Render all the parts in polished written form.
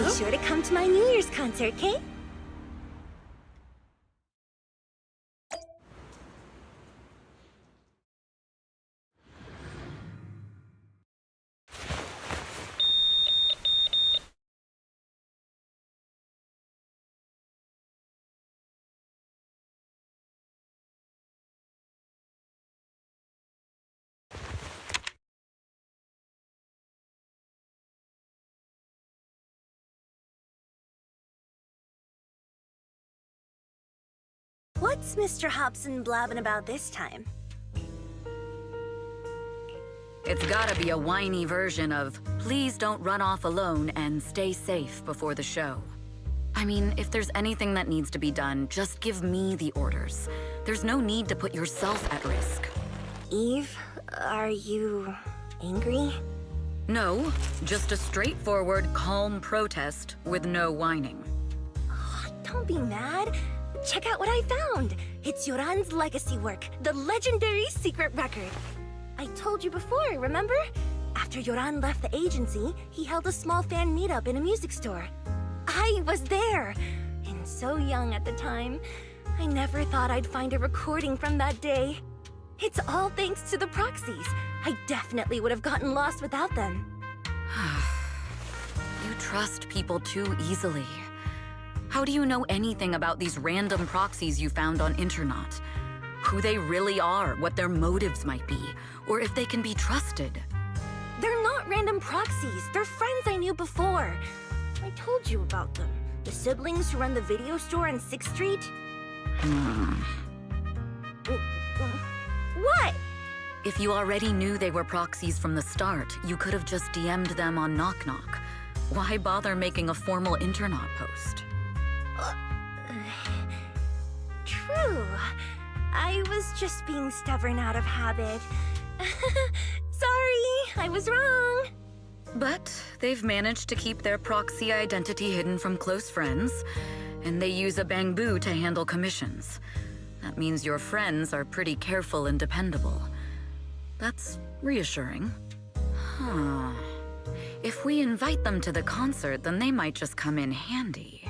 Be sure to come to my New Year's concert, Kate. What's Mr. Hobson blabbing about this time? It's gotta be a whiny version of, please don't run off alone and stay safe before the show. I mean, if there's anything that needs to be done, just give me the orders. There's no need to put yourself at risk. Eve, are you angry? No, just a straightforward, calm protest with no whining. Oh, don't be mad. Check out what I found. It's Yoran's legacy work, the legendary secret record. I told you before, remember? After Yoran left the agency, he held a small fan meetup in a music store. I was there, and so young at the time. I never thought I'd find a recording from that day. It's all thanks to the proxies. I definitely would have gotten lost without them. You trust people too easily. How do you know anything about these random proxies you found on Internaut? Who they really are, what their motives might be, or if they can be trusted? They're not random proxies. They're friends I knew before. I told you about them. The siblings who run the video store on 6th Street. What? If you already knew they were proxies from the start, you could have just DM'd them on Knock Knock. Why bother making a formal Internaut post? True. I was just being stubborn out of habit. Sorry, I was wrong. But they've managed to keep their proxy identity hidden from close friends, and they use a bangbu to handle commissions. That means your friends are pretty careful and dependable. That's reassuring. Huh. If we invite them to the concert, then they might just come in handy.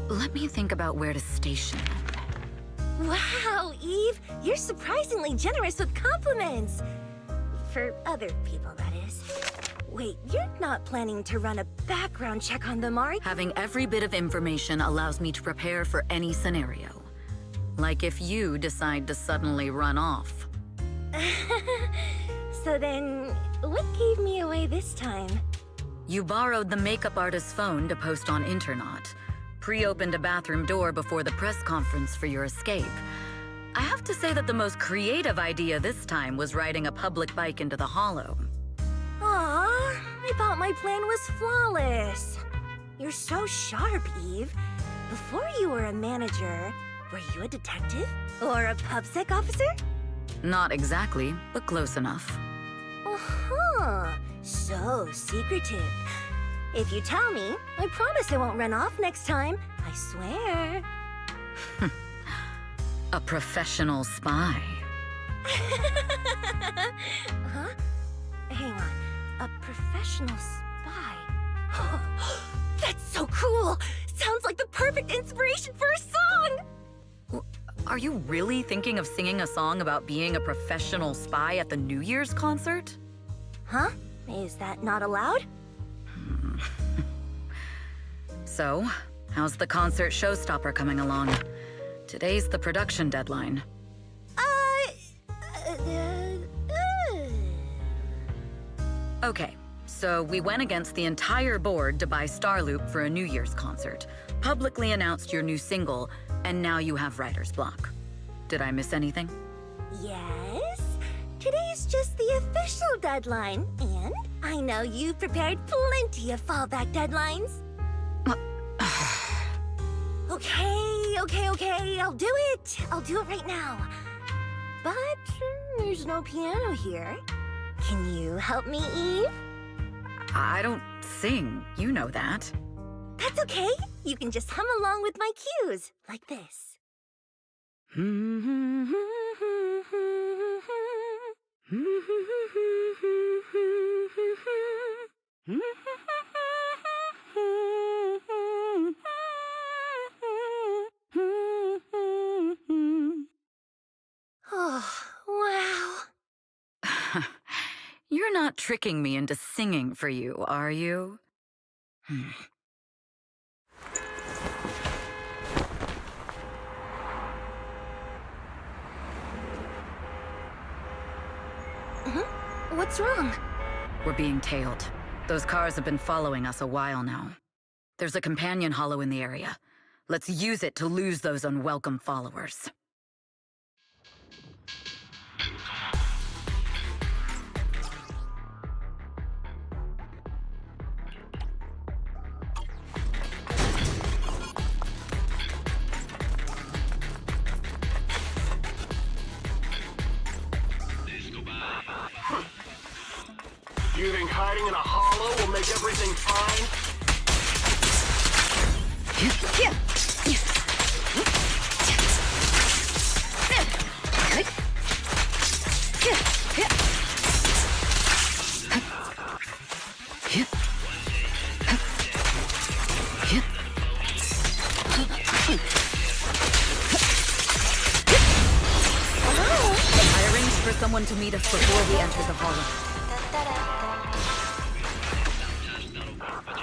Let me think about where to station them. Wow, Eve, you're surprisingly generous with compliments. For other people, that is. Wait, you're not planning to run a background check on them, are you? Having every bit of information allows me to prepare for any scenario. Like if you decide to suddenly run off. So then, what gave me away this time? You borrowed the makeup artist's phone to post on Internaut, pre-opened a bathroom door before the press conference for your escape. I have to say that the most creative idea this time was riding a public bike into the hollow. Aw, I thought my plan was flawless. You're so sharp, Eve. Before you were a manager, were you a detective? Or a PubSec officer? Not exactly, but close enough. Uh-huh. So secretive. If you tell me, I promise I won't run off next time. I swear. A professional spy. Huh? Hang on. A professional spy. That's so cool! Sounds like the perfect inspiration for a song! Are you really thinking of singing a song about being a professional spy at the New Year's concert? Huh? Is that not allowed? So, how's the concert showstopper coming along? Today's the production deadline. Okay, so we went against the entire board to buy Starloop for a New Year's concert, publicly announced your new single, and now you have writer's block. Did I miss anything? Yes. Today's just the official deadline, and I know you've prepared plenty of fallback deadlines. Okay, I'll do it. I'll do it right now. But there's no piano here. Can you help me, Eve? I don't sing, you know that. That's okay. You can just hum along with my cues, like this. You're not tricking me into singing for you, are you? What's wrong? We're being tailed. Those cars have been following us a while now. There's a companion hollow in the area. Let's use it to lose those unwelcome followers. You think hiding in a hollow will make everything fine? I arranged for someone to meet us before we enter the hollow.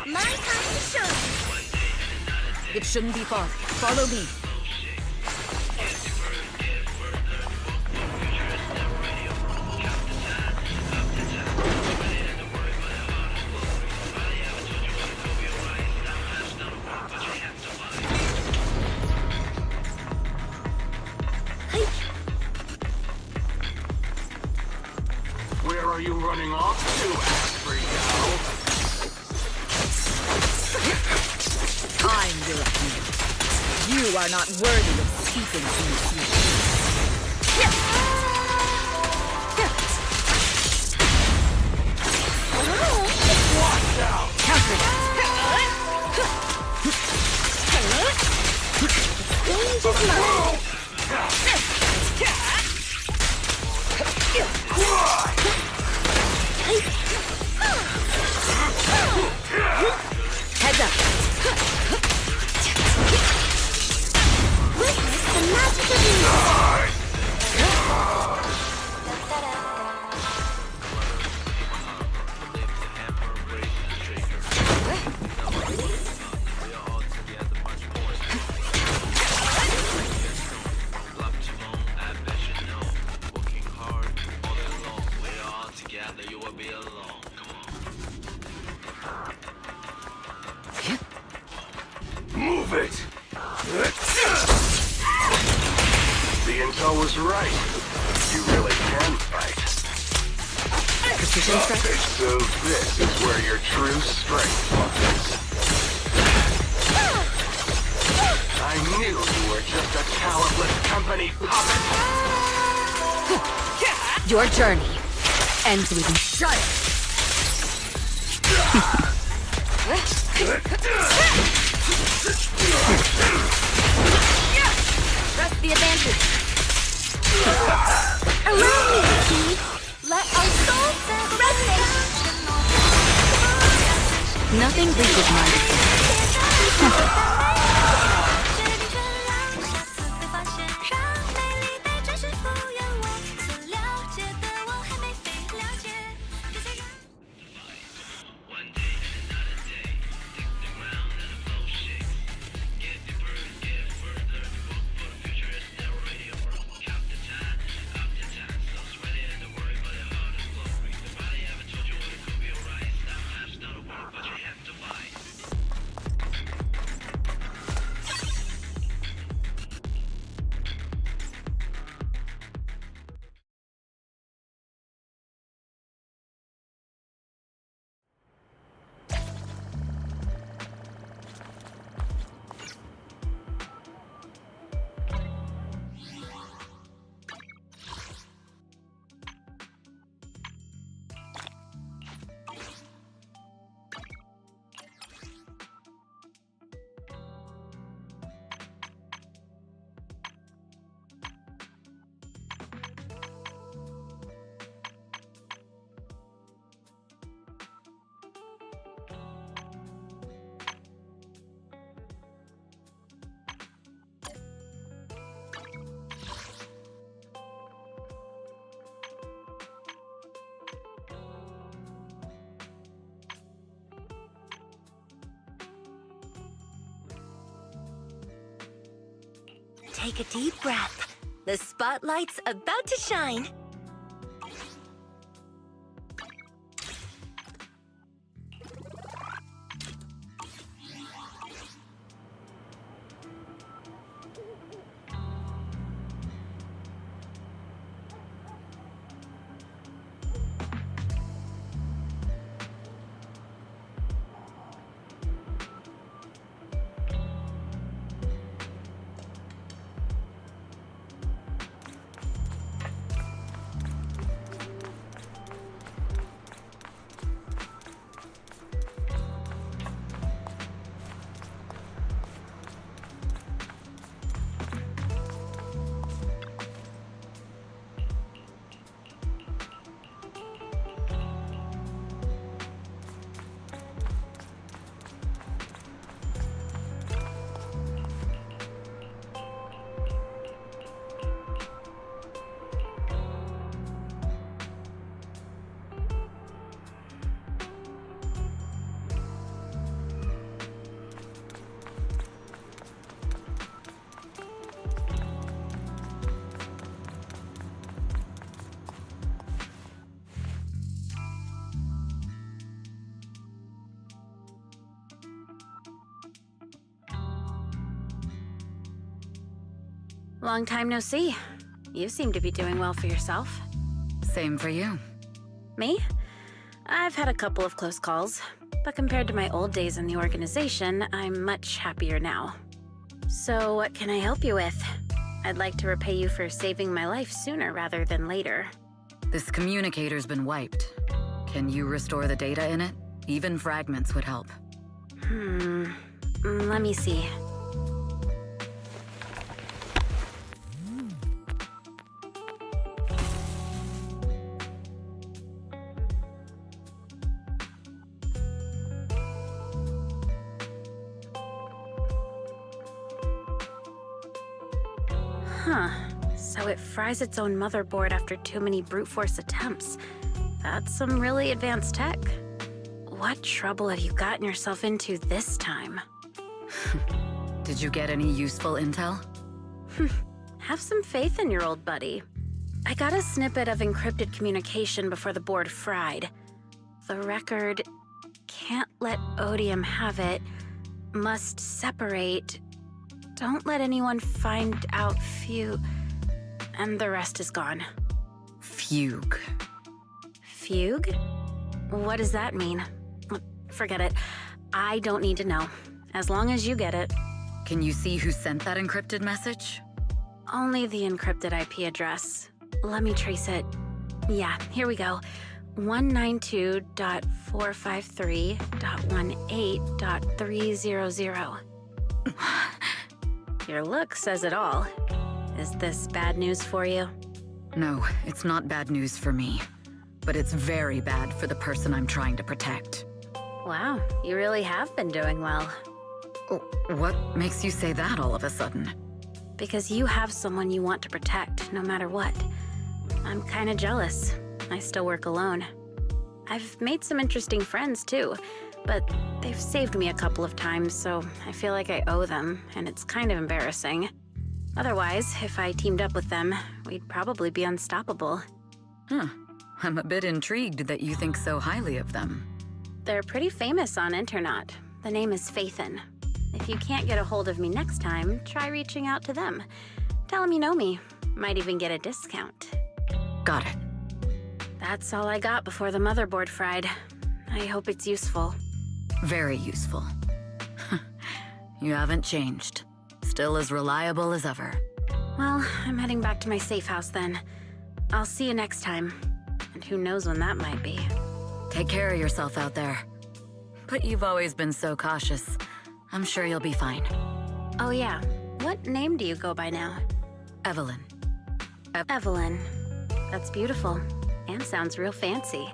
My time to shine. It shouldn't be far. Follow me. Where are you running off to, Astra-nomical? I'm your opponent. You are not worthy of speaking to me. Watch out! Counter that. Change is mine. Heads up. Witness the magic of music. Move it! The intel was right. You really can fight. Precision strike. So this is where your true strength lies. I knew you were just a talentless company puppet. Your journey ends with shut. Press the advantage. Allow me, Steve. Let our souls resonate. Nothing reaches my defense. Take a deep breath. The spotlight's about to shine. Long time no see. You seem to be doing well for yourself. Same for you. Me? I've had a couple of close calls, but compared to my old days in the organization, I'm much happier now. So what can I help you with? I'd like to repay you for saving my life sooner rather than later. This communicator's been wiped. Can you restore the data in it? Even fragments would help. Let me see. Huh. So it fries its own motherboard after too many brute force attempts. That's some really advanced tech. What trouble have you gotten yourself into this time? Did you get any useful intel? Have some faith in your old buddy. I got a snippet of encrypted communication before the board fried. The record can't let Odium have it, must separate, don't let anyone find out and the rest is gone. Fugue. Fugue? What does that mean? Forget it. I don't need to know. As long as you get it. Can you see who sent that encrypted message? Only the encrypted IP address. Let me trace it. Yeah, here we go. 192.453.18.300. Your look says it all. Is this bad news for you? No, it's not bad news for me. But it's very bad for the person I'm trying to protect. Wow, you really have been doing well. Oh, what makes you say that all of a sudden? Because you have someone you want to protect, no matter what. I'm kinda jealous. I still work alone. I've made some interesting friends, too. But they've saved me a couple of times, so I feel like I owe them, and it's kind of embarrassing. Otherwise, if I teamed up with them, we'd probably be unstoppable. Huh. I'm a bit intrigued that you think so highly of them. They're pretty famous on Internet. The name is Faithin. If you can't get a hold of me next time, try reaching out to them. Tell them you know me. Might even get a discount. Got it. That's all I got before the motherboard fried. I hope it's useful. Very useful. You haven't changed. Still as reliable as ever. Well, I'm heading back to my safe house then. I'll see you next time. And who knows when that might be. Take care of yourself out there. But you've always been so cautious. I'm sure you'll be fine. Oh yeah, what name do you go by now? Evelyn. Evelyn. That's beautiful. And sounds real fancy.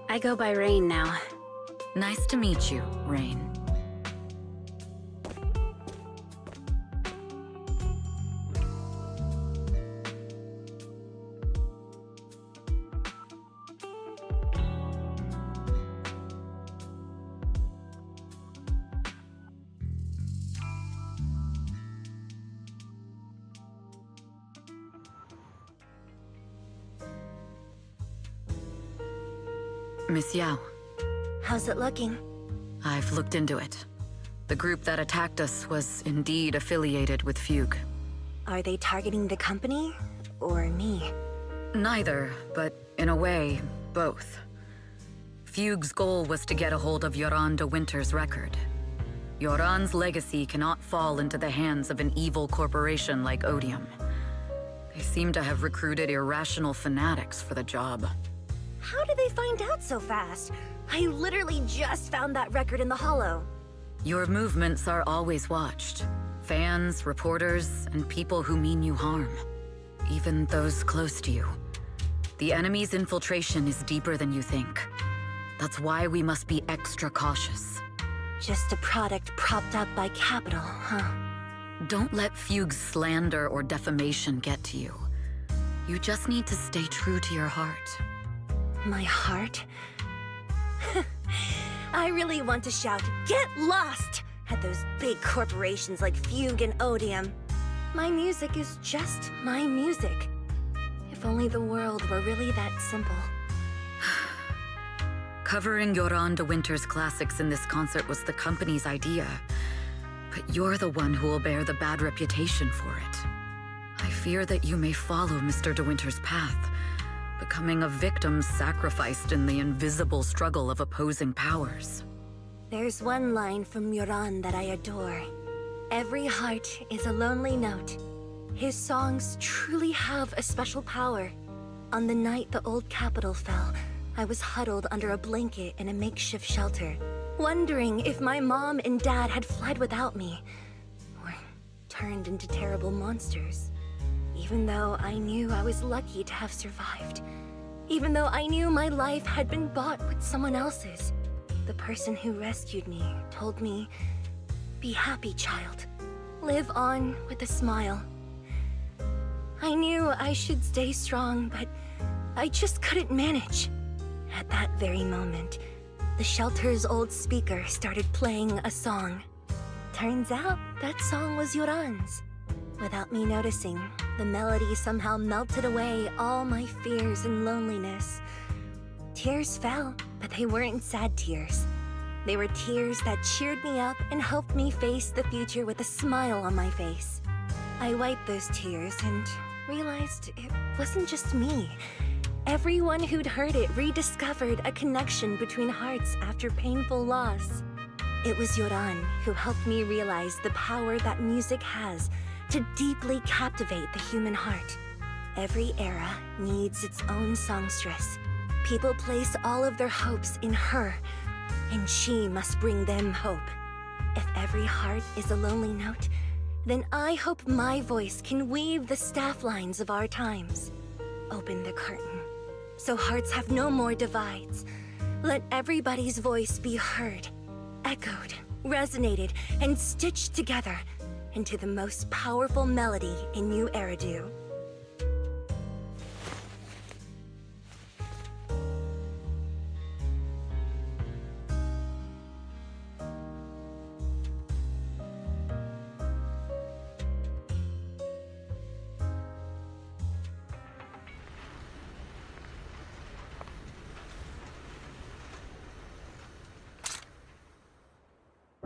I go by Rain now. Nice to meet you, Rain. Miss Yao. How's it looking? I've looked into it. The group that attacked us was indeed affiliated with Fugue. Are they targeting the company or me? Neither, but in a way, both. Fugue's goal was to get a hold of Yoran de Winter's record. Yoran's legacy cannot fall into the hands of an evil corporation like Odium. They seem to have recruited irrational fanatics for the job. How did they find out so fast? I literally just found that record in the hollow. Your movements are always watched. Fans, reporters, and people who mean you harm. Even those close to you. The enemy's infiltration is deeper than you think. That's why we must be extra cautious. Just a product propped up by capital, huh? Don't let Fugue's slander or defamation get to you. You just need to stay true to your heart. My heart? I really want to shout, "Get lost!" at those big corporations like Fugue and Odium. My music is just my music. If only the world were really that simple. Covering Yoran de Winter's classics in this concert was the company's idea. But you're the one who will bear the bad reputation for it. I fear that you may follow Mr. de Winter's path, becoming a victim sacrificed in the invisible struggle of opposing powers. There's one line from Yoran that I adore. Every heart is a lonely note. His songs truly have a special power. On the night the old capital fell, I was huddled under a blanket in a makeshift shelter, wondering if my mom and dad had fled without me, or turned into terrible monsters. Even though I knew I was lucky to have survived. Even though I knew my life had been bought with someone else's. The person who rescued me told me, "Be happy, child. Live on with a smile." I knew I should stay strong, but I just couldn't manage. At that very moment, the shelter's old speaker started playing a song. Turns out, that song was Yoran's. Without me noticing, the melody somehow melted away all my fears and loneliness. Tears fell, but they weren't sad tears. They were tears that cheered me up and helped me face the future with a smile on my face. I wiped those tears and realized it wasn't just me. Everyone who'd heard it rediscovered a connection between hearts after painful loss. It was Yoran who helped me realize the power that music has to deeply captivate the human heart. Every era needs its own songstress. People place all of their hopes in her, and she must bring them hope. If every heart is a lonely note, then I hope my voice can weave the staff lines of our times. Open the curtain, so hearts have no more divides. Let everybody's voice be heard, echoed, resonated, and stitched together into the most powerful melody in New Eridu.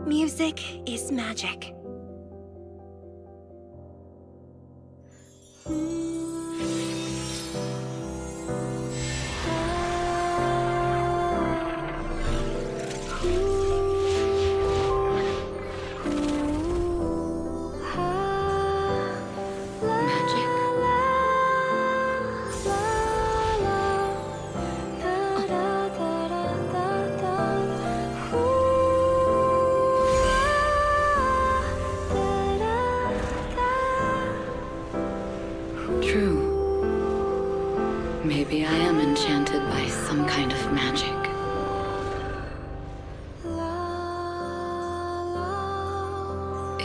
Music is magic. True. Maybe I am enchanted by some kind of magic.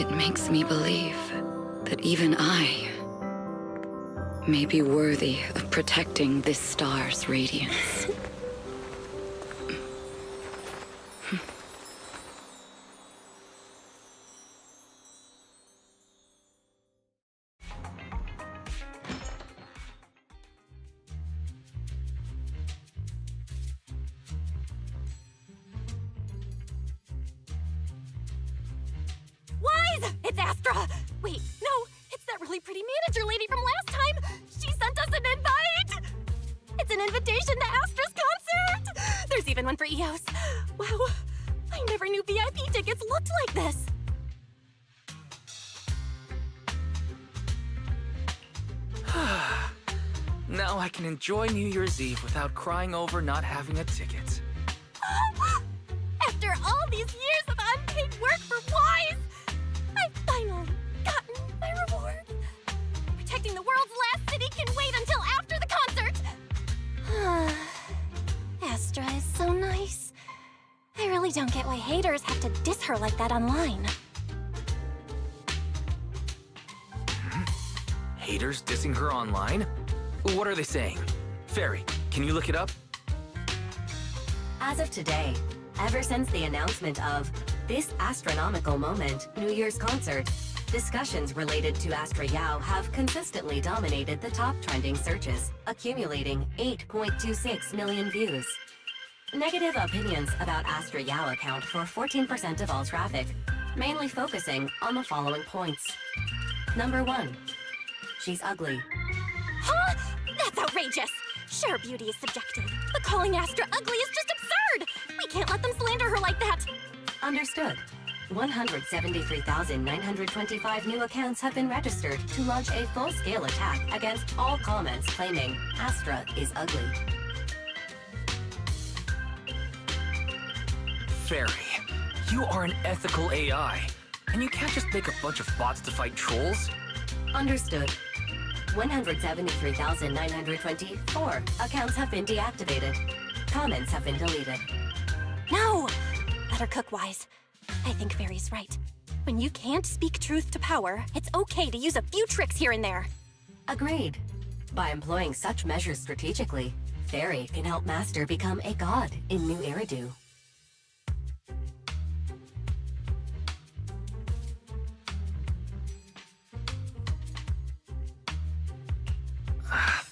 It makes me believe that even I may be worthy of protecting this star's radiance. guys! It's Astra! Wait, no, it's that really pretty manager lady from last time! She sent us an invite! It's an invitation to Astra's concert! There's even one for EOS. Wow, I never knew VIP tickets looked like this. Now I can enjoy New Year's Eve without crying over not having a ticket. After all these years of unpaid work for Wise, I've finally gotten my reward. Protecting the world's last city can wait until after the concert. Astra is so nice. I really don't get why haters have to diss her like that online. Haters dissing her online? What are they saying? Fairy, can you look it up? As of today, ever since the announcement of this astronomical moment New Year's concert, discussions related to Astra Yao have consistently dominated the top trending searches, accumulating 8.26 million views. Negative opinions about Astra Yao account for 14% of all traffic, mainly focusing on the following points. Number 1. She's ugly. Huh? That's outrageous! Sure, beauty is subjective, but calling Astra ugly is just absurd! We can't let them slander her like that! Understood. 173,925 new accounts have been registered to launch a full-scale attack against all comments claiming Astra is ugly. Fairy, you are an ethical AI, and you can't just make a bunch of bots to fight trolls. Understood. 173,924 accounts have been deactivated. Comments have been deleted. No! Let her cook, Wise. I think Fairy's right. When you can't speak truth to power, it's okay to use a few tricks here and there. Agreed. By employing such measures strategically, Fairy can help Master become a god in New Eridu.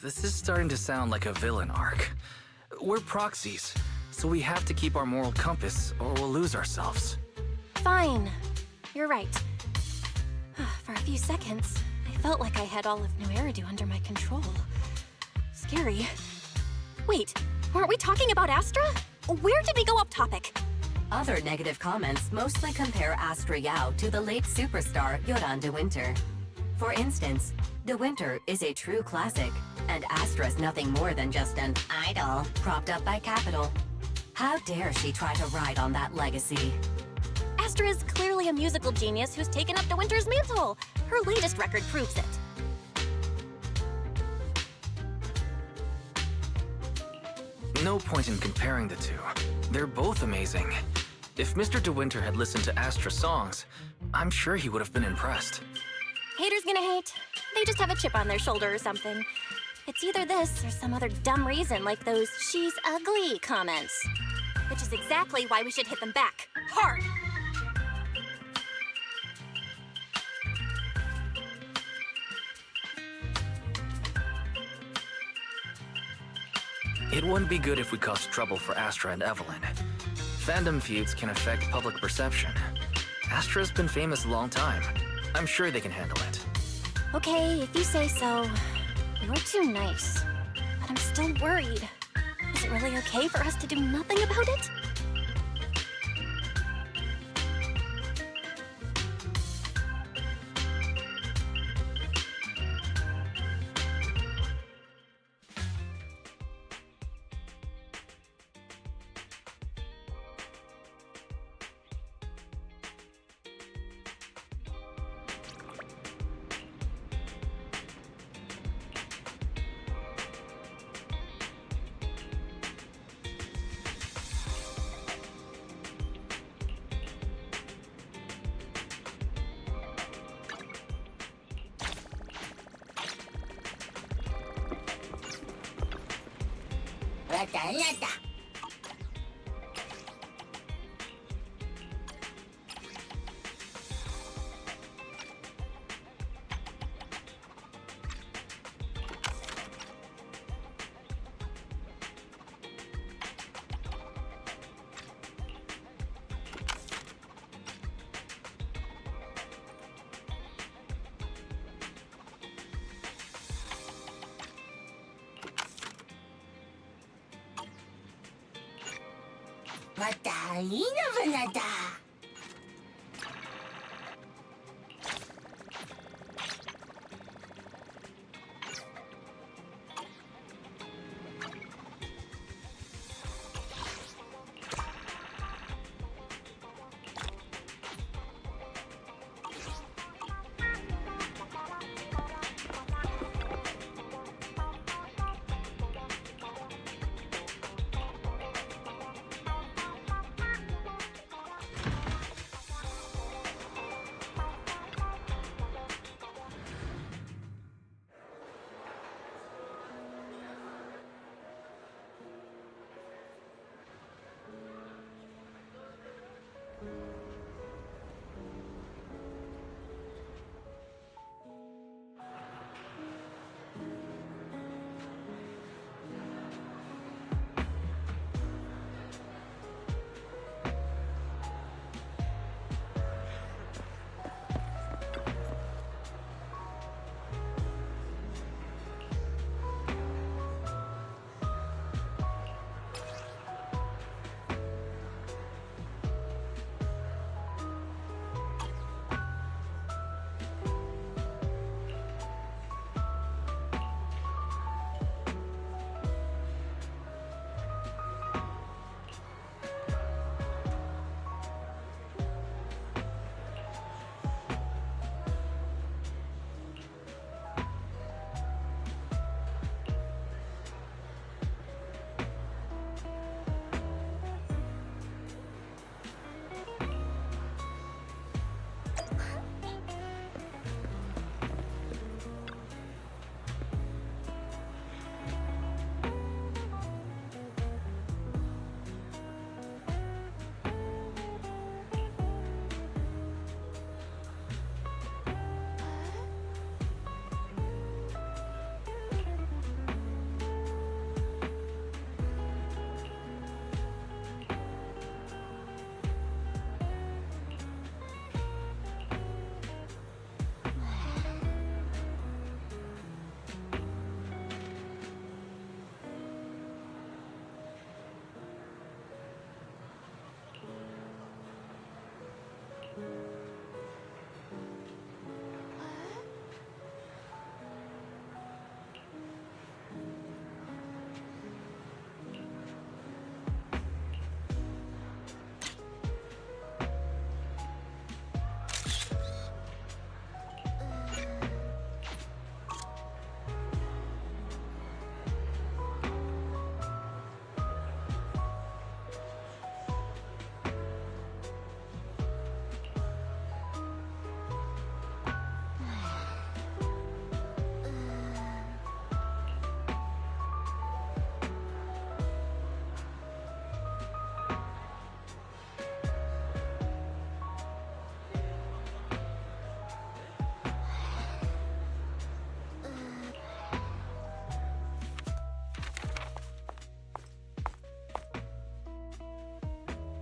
This is starting to sound like a villain arc. We're proxies, so we have to keep our moral compass or we'll lose ourselves. Fine. You're right. For a few seconds, I felt like I had all of New Eridu under my control. Scary. Wait, weren't we talking about Astra? Where did we go off topic? Other negative comments mostly compare Astra Yao to the late superstar Yoran de Winter. For instance, De Winter is a true classic, and Astra's nothing more than just an idol propped up by capital. How dare she try to ride on that legacy? Astra is clearly a musical genius who's taken up De Winter's mantle. Her latest record proves it. No point in comparing the two. They're both amazing. If Mr. De Winter had listened to Astra's songs, I'm sure he would have been impressed. Haters gonna hate. They just have a chip on their shoulder or something. It's either this or some other dumb reason like those "she's ugly" comments. Which is exactly why we should hit them back. Hard! It wouldn't be good if we caused trouble for Astra and Evelyn. Fandom feuds can affect public perception. Astra's been famous a long time. I'm sure they can handle it. Okay, if you say so. You're too nice. But I'm still worried. Is it really okay for us to do nothing about it?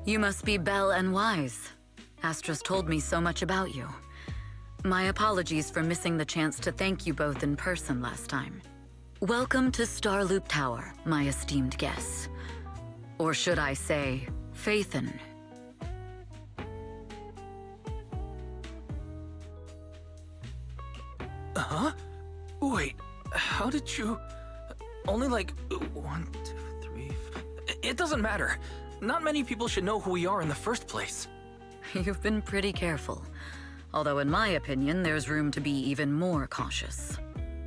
You must be Belle and Wise. Astra's told me so much about you. My apologies for missing the chance to thank you both in person last time. Welcome to Starloop Tower, my esteemed guests. Or should I say, Faithin. Huh? Wait, how did you... Only like 1, 2, 3... It doesn't matter. Not many people should know who we are in the first place. You've been pretty careful. Although in my opinion, there's room to be even more cautious.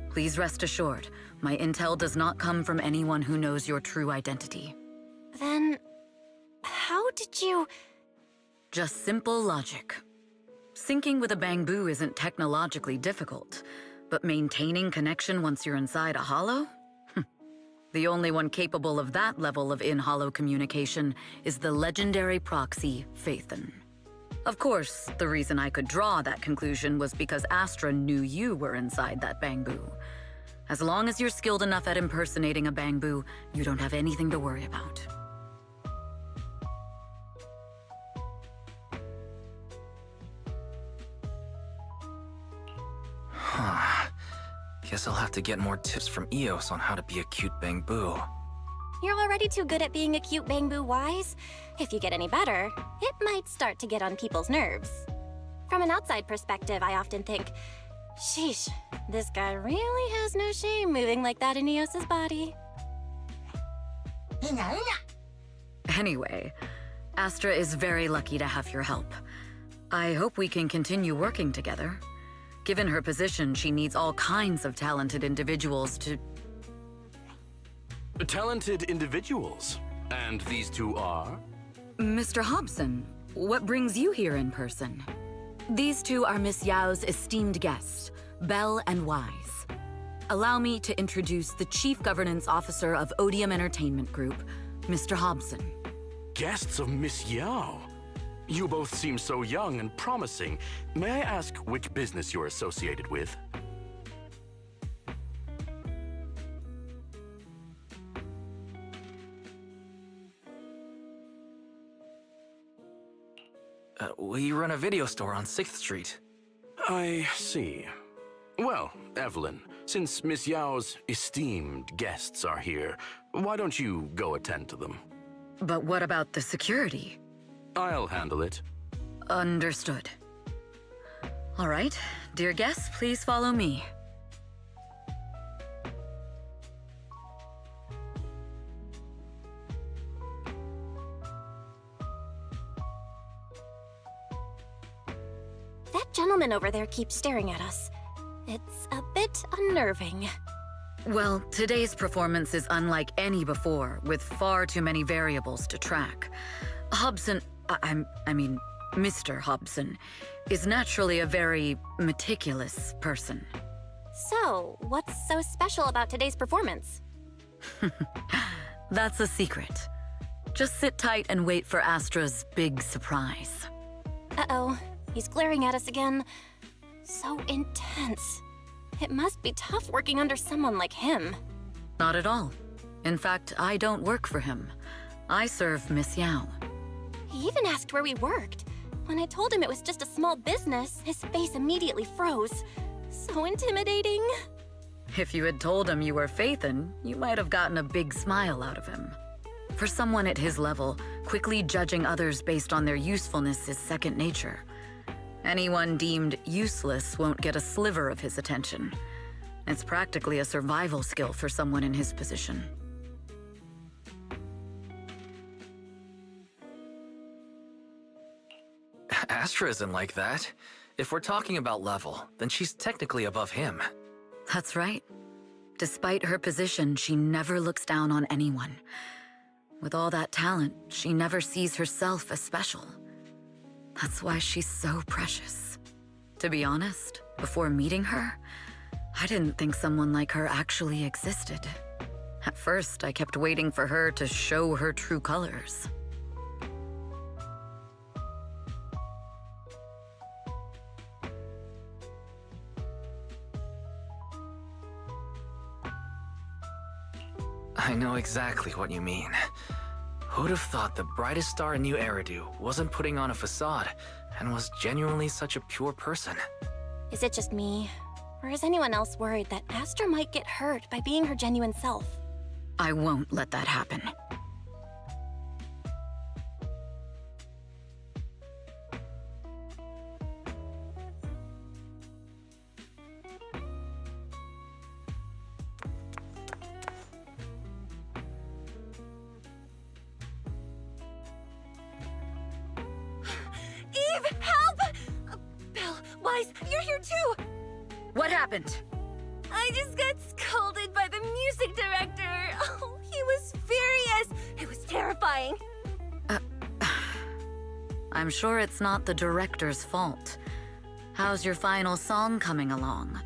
Please rest assured, my intel does not come from anyone who knows your true identity. Then, how did you... Just simple logic. Syncing with a bamboo isn't technologically difficult, but maintaining connection once you're inside a hollow? The only one capable of that level of in-hollow communication is the legendary proxy, Faithin. Of course, the reason I could draw that conclusion was because Astra knew you were inside that bamboo. As long as you're skilled enough at impersonating a bamboo, you don't have anything to worry about. Huh. Guess I'll have to get more tips from Eos on how to be a cute bamboo. You're already too good at being a cute bamboo wise. If you get any better, it might start to get on people's nerves. From an outside perspective, I often think, sheesh, this guy really has no shame moving like that in Eos's body. Anyway, Astra is very lucky to have your help. I hope we can continue working together. Given her position, she needs all kinds of talented individuals to... Talented individuals? And these two are? Mr. Hobson, what brings you here in person? These two are Miss Yao's esteemed guests, Belle and Wise. Allow me to introduce the Chief Governance Officer of Odium Entertainment Group, Mr. Hobson. Guests of Miss Yao? You both seem so young and promising. May I ask which business you're associated with? We run a video store on 6th Street. I see. Well, Evelyn, since Miss Yao's esteemed guests are here, why don't you go attend to them? But what about the security? I'll handle it. Understood. All right, dear guests, please follow me. That gentleman over there keeps staring at us. It's a bit unnerving. Well, today's performance is unlike any before, with far too many variables to track. Hobson, I mean, Mr. Hobson, is naturally a very meticulous person. So, what's so special about today's performance? That's a secret. Just sit tight and wait for Astra's big surprise. Uh-oh, he's glaring at us again. So intense. It must be tough working under someone like him. Not at all. In fact, I don't work for him. I serve Miss Yao. He even asked where we worked. When I told him it was just a small business, his face immediately froze. So intimidating. If you had told him you were Phaethon, you might have gotten a big smile out of him. For someone at his level, quickly judging others based on their usefulness is second nature. Anyone deemed useless won't get a sliver of his attention. It's practically a survival skill for someone in his position. Astra isn't like that. If we're talking about level, then she's technically above him. That's right. Despite her position, she never looks down on anyone. With all that talent, she never sees herself as special. That's why she's so precious. To be honest, before meeting her, I didn't think someone like her actually existed. At first, I kept waiting for her to show her true colors. I know exactly what you mean. Who'd have thought the brightest star in New Eridu wasn't putting on a facade and was genuinely such a pure person? Is it just me? Or is anyone else worried that Astra might get hurt by being her genuine self? I won't let that happen. Eve, help! Belle, Wise, you're here too! What happened? I just got scolded by the music director. Oh, he was furious. It was terrifying. I'm sure it's not the director's fault. How's your final song coming along?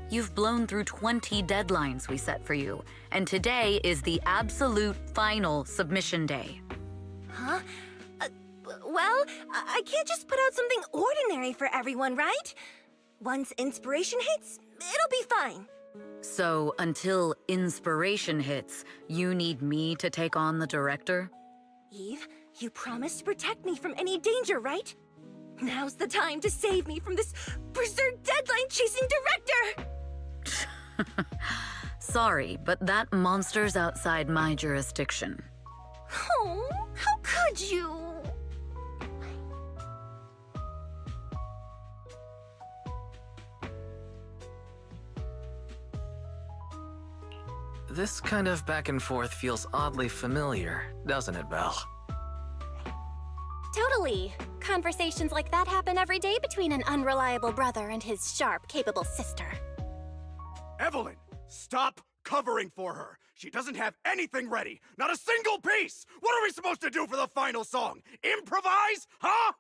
You've blown through 20 deadlines we set for you, and today is the absolute final submission day. Huh? Well, I can't just put out something ordinary for everyone, right? Once inspiration hits, it'll be fine. So, until inspiration hits, you need me to take on the director? Eve, you promised to protect me from any danger, right? Now's the time to save me from this berserk deadline-chasing director! Sorry, but that monster's outside my jurisdiction. Oh, how could you? This kind of back and forth feels oddly familiar, doesn't it, Belle? Totally. Conversations like that happen every day between an unreliable brother and his sharp, capable sister. Evelyn, stop covering for her. She doesn't have anything ready. Not a single piece. What are we supposed to do for the final song? Improvise? Huh?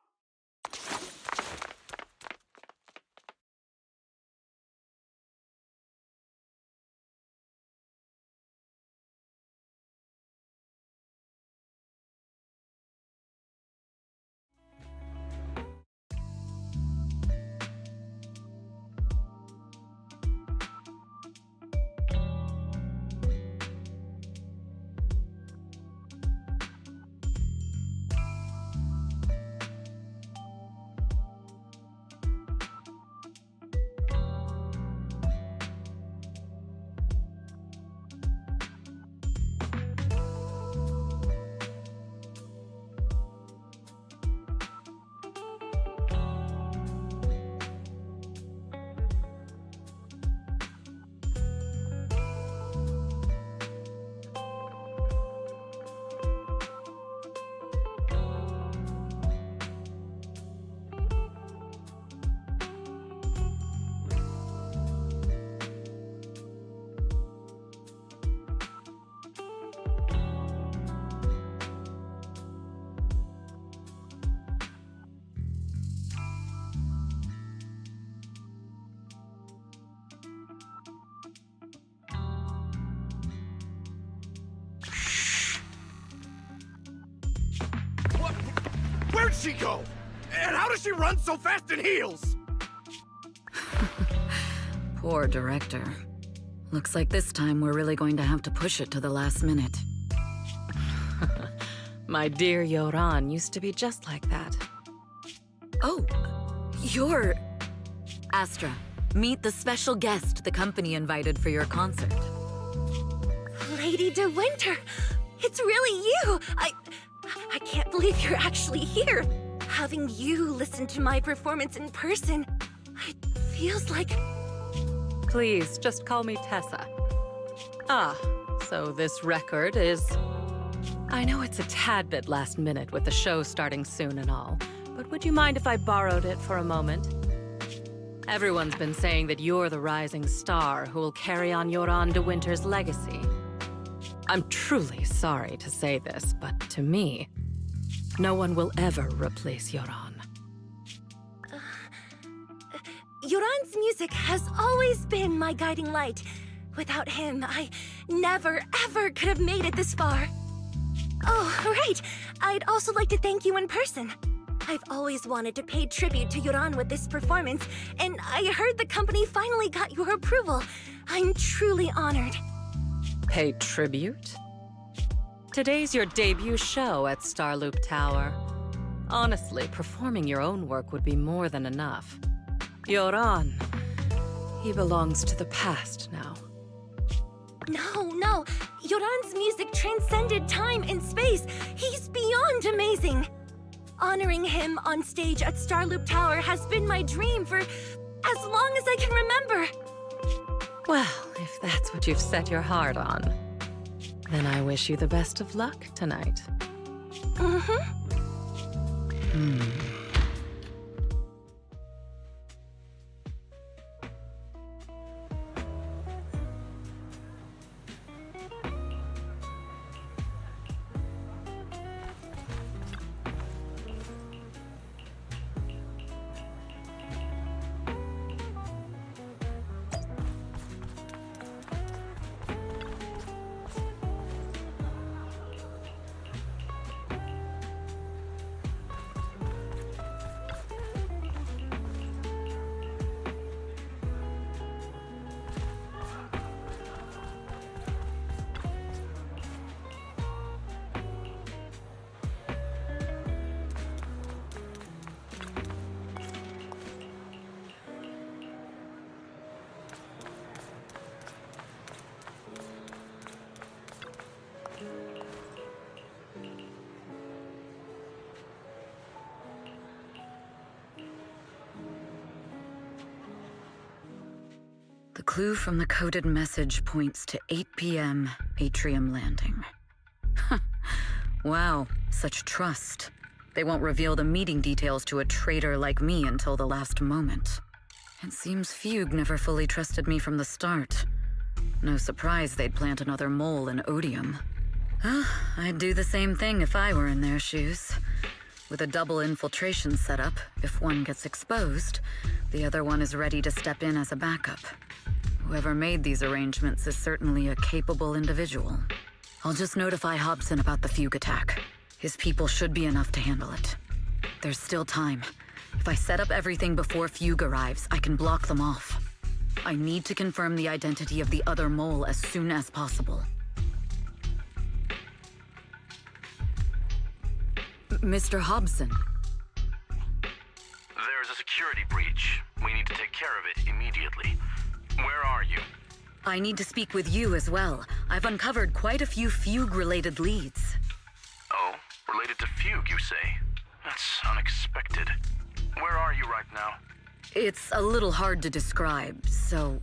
Where'd she go? And how does she run so fast in heels? Poor director. Looks like this time we're really going to have to push it to the last minute. My dear Yoran used to be just like that. Oh, you're... Astra, meet the special guest the company invited for your concert. Lady De Winter! It's really you! I can't believe you're actually here. Having you listen to my performance in person, it feels like... Please, just call me Tessa. Ah, so this record is... I know it's a tad bit last minute with the show starting soon and all, but would you mind if I borrowed it for a moment? Everyone's been saying that you're the rising star who will carry on Yoran De Winter's legacy. I'm truly sorry to say this, but to me, no one will ever replace Yoran. Yoran's music has always been my guiding light. Without him, I never, ever could have made it this far. Oh, right. I'd also like to thank you in person. I've always wanted to pay tribute to Yoran with this performance, and I heard the company finally got your approval. I'm truly honored. Pay tribute? Today's your debut show at Starloop Tower. Honestly, performing your own work would be more than enough. Yoran, he belongs to the past now. No. Yoran's music transcended time and space. He's beyond amazing. Honoring him on stage at Starloop Tower has been my dream for as long as I can remember. Well, if that's what you've set your heart on, then I wish you the best of luck tonight. The clue from the coded message points to 8 p.m. Atrium Landing. Wow, such trust. They won't reveal the meeting details to a traitor like me until the last moment. It seems Fugue never fully trusted me from the start. No surprise they'd plant another mole in Odium. I'd do the same thing if I were in their shoes. With a double infiltration setup, if one gets exposed, the other one is ready to step in as a backup. Whoever made these arrangements is certainly a capable individual. I'll just notify Hobson about the Fugue attack. His people should be enough to handle it. There's still time. If I set up everything before Fugue arrives, I can block them off. I need to confirm the identity of the other mole as soon as possible. Mr. Hobson. There's a security breach. We need to take care of it immediately. Where are you? I need to speak with you as well. I've uncovered quite a few Fugue-related leads. Oh, related to Fugue, you say? That's unexpected. Where are you right now? It's a little hard to describe, so...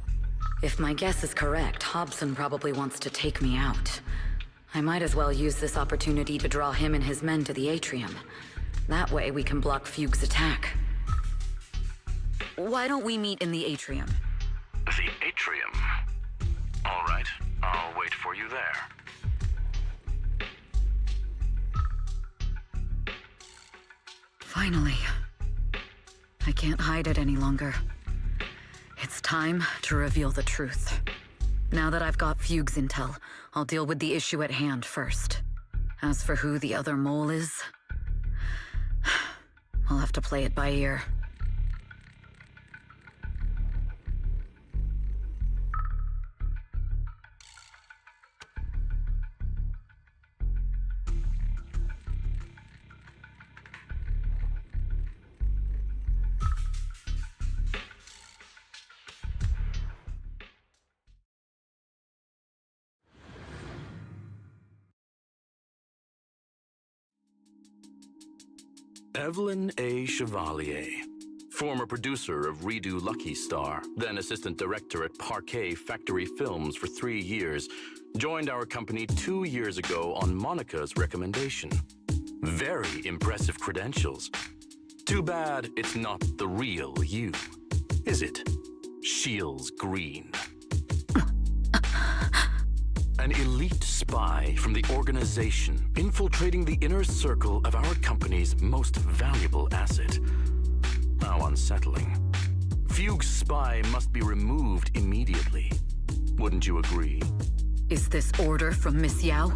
If my guess is correct, Hobson probably wants to take me out. I might as well use this opportunity to draw him and his men to the Atrium. That way we can block Fugue's attack. Why don't we meet in the Atrium? The Atrium? All right, I'll wait for you there. Finally. I can't hide it any longer. It's time to reveal the truth. Now that I've got Fugue's intel, I'll deal with the issue at hand first. As for who the other mole is, I'll have to play it by ear. Evelyn A. Chevalier, former producer of Redo Lucky Star, then assistant director at Parquet Factory Films for 3 years, joined our company 2 years ago on Monica's recommendation. Very impressive credentials. Too bad it's not the real you, is it? Shields Green. An elite spy from the organization infiltrating the inner circle of our company's most valuable asset. How unsettling. Fugue's spy must be removed immediately. Wouldn't you agree? Is this order from Miss Yao?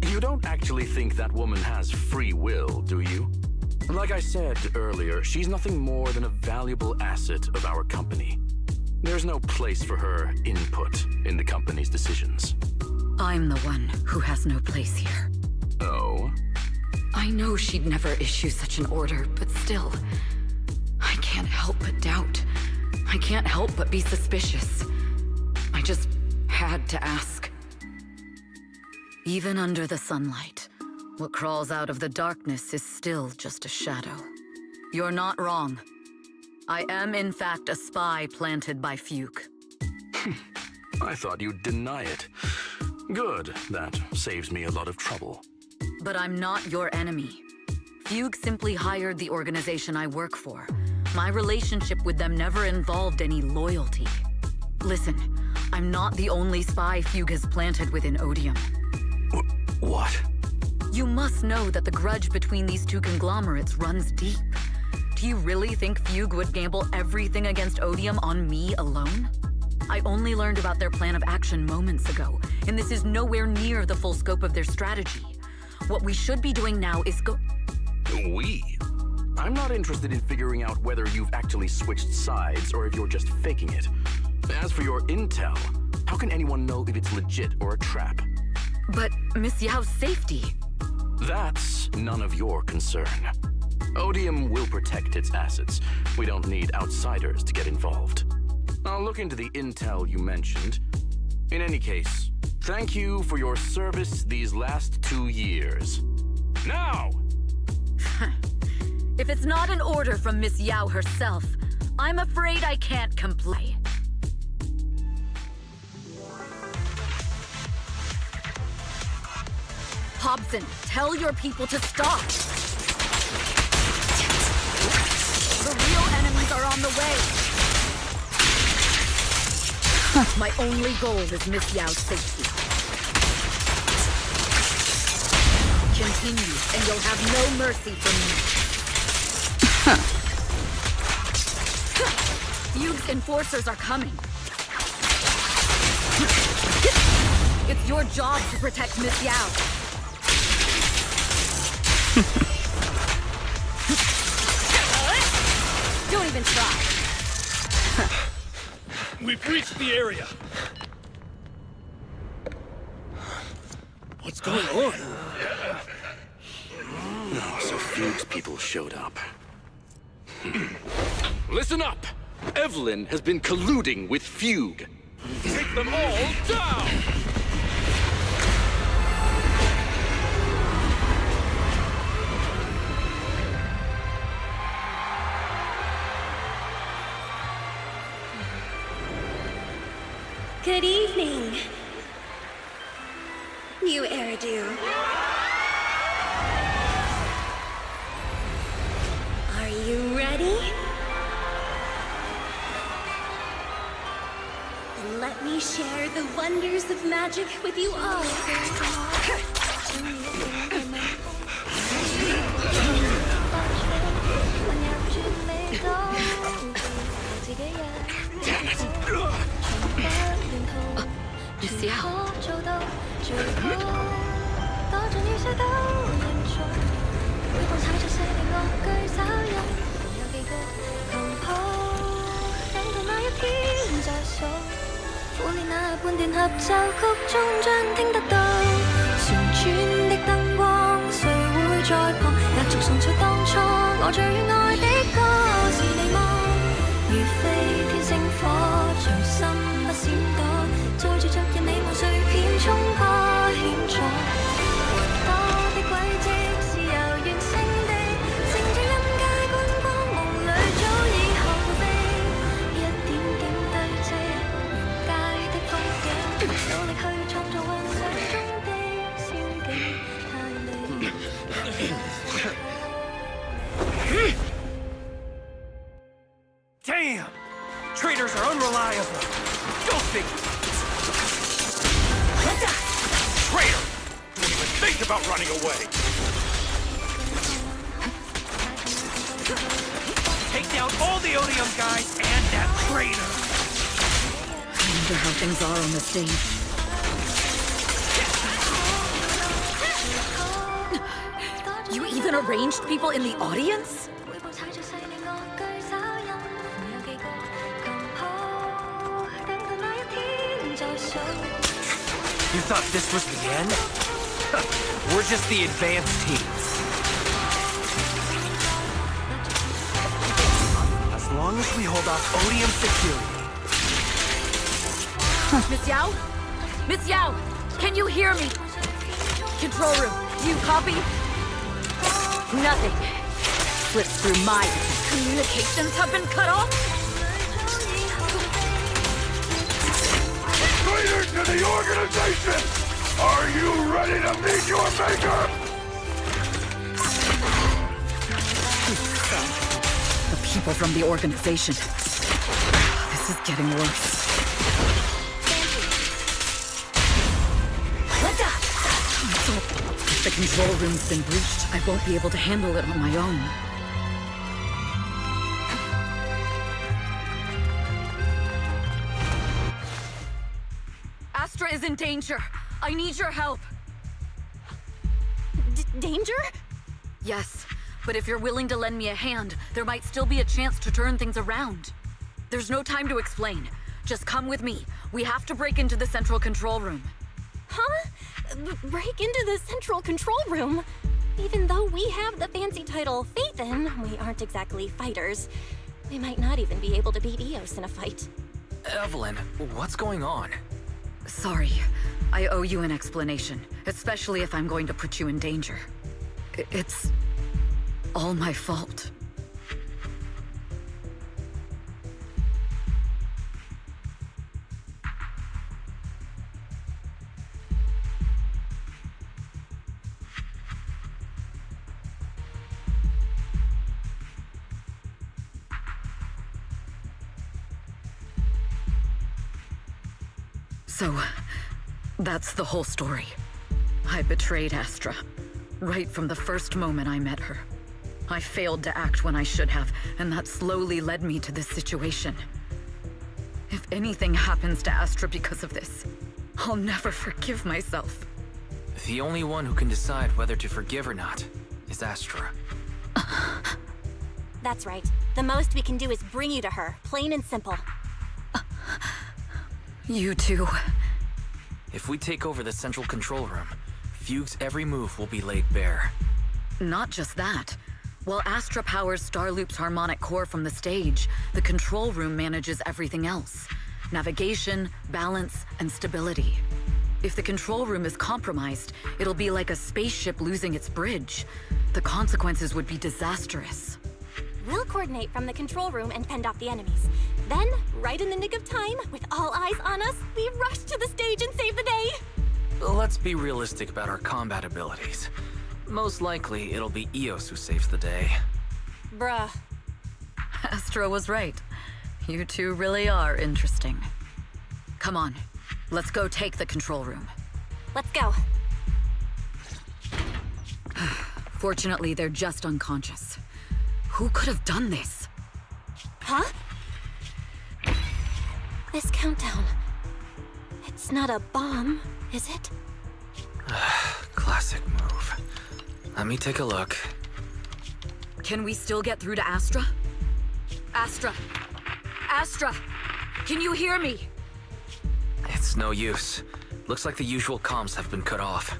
You don't actually think that woman has free will, do you? Like I said earlier, she's nothing more than a valuable asset of our company. There's no place for her input in the company's decisions. I'm the one who has no place here. Oh? I know she'd never issue such an order, but still, I can't help but doubt. I can't help but be suspicious. I just had to ask. Even under the sunlight, what crawls out of the darkness is still just a shadow. You're not wrong. I am, in fact, a spy planted by Fugue. I thought you'd deny it. Good, that saves me a lot of trouble. But I'm not your enemy. Fugue simply hired the organization I work for. My relationship with them never involved any loyalty. Listen, I'm not the only spy Fugue has planted within Odium. What? You must know that the grudge between these two conglomerates runs deep. Do you really think Fugue would gamble everything against Odium on me alone? I only learned about their plan of action moments ago, and this is nowhere near the full scope of their strategy. What we should be doing now is We? I'm not interested in figuring out whether you've actually switched sides or if you're just faking it. As for your intel, how can anyone know if it's legit or a trap? But Miss Yao's safety... That's none of your concern. Odium will protect its assets. We don't need outsiders to get involved. I'll look into the intel you mentioned. In any case, thank you for your service these last 2 years. Now! If it's not an order from Miss Yao herself, I'm afraid I can't comply. Hobson, tell your people to stop! The real enemies are on the way! My only goal is Miss Yao's safety. Continue, and you'll have no mercy from me. Fugue's enforcers are coming. It's your job to protect Miss Yao. Don't even try. We've reached the area. What's going on? No, so Fugue's people showed up. Listen up! Evelyn has been colluding with Fugue. Take them all down! Good evening. New Eridu. Are you ready? Then let me share the wonders of magic with you all. Miss Yao. Damn! Traitors are unreliable. Go figure. Traitor! Don't even think about running away. Take down all the Odium guys and that traitor. I wonder how things are on the stage. You even arranged people in the audience? You thought this was the end? We're just the advanced teams. As long as we hold off Odium security. Miss Yao? Miss Yao, can you hear me? Control room, do you copy? Nothing. Slips through my communications have been cut off? Traitor to the organization! Are you ready to meet your maker? The people from the organization. This is getting worse. If the control room's been breached, I won't be able to handle it on my own. Astra is in danger. I need your help. Danger? Yes, but if you're willing to lend me a hand, there might still be a chance to turn things around. There's no time to explain. Just come with me. We have to break into the central control room. Huh? Break into the central control room? Even though we have the fancy title Phaethon, we aren't exactly fighters. We might not even be able to beat Eos in a fight. Evelyn, what's going on? Sorry. I owe you an explanation, especially if I'm going to put you in danger. It's all my fault. So, that's the whole story. I betrayed Astra, right from the first moment I met her. I failed to act when I should have, and that slowly led me to this situation. If anything happens to Astra because of this, I'll never forgive myself. The only one who can decide whether to forgive or not is Astra. That's right. The most we can do is bring you to her, plain and simple. You too. If we take over the central control room, Fugue's every move will be laid bare. Not just that. While Astra powers Starloop's harmonic core from the stage, the control room manages everything else. Navigation, balance, and stability. If the control room is compromised, it'll be like a spaceship losing its bridge. The consequences would be disastrous. We'll coordinate from the control room and fend off the enemies. Then, right in the nick of time, with all eyes on us, we rush to the stage and save the day! Let's be realistic about our combat abilities. Most likely, it'll be Eos who saves the day. Bruh. Astra was right. You two really are interesting. Come on, let's go take the control room. Let's go. Fortunately, they're just unconscious. Who could have done this? Huh? This countdown. It's not a bomb, is it? Classic move. Let me take a look. Can we still get through to Astra? Astra! Astra! Can you hear me? It's no use. Looks like the usual comms have been cut off.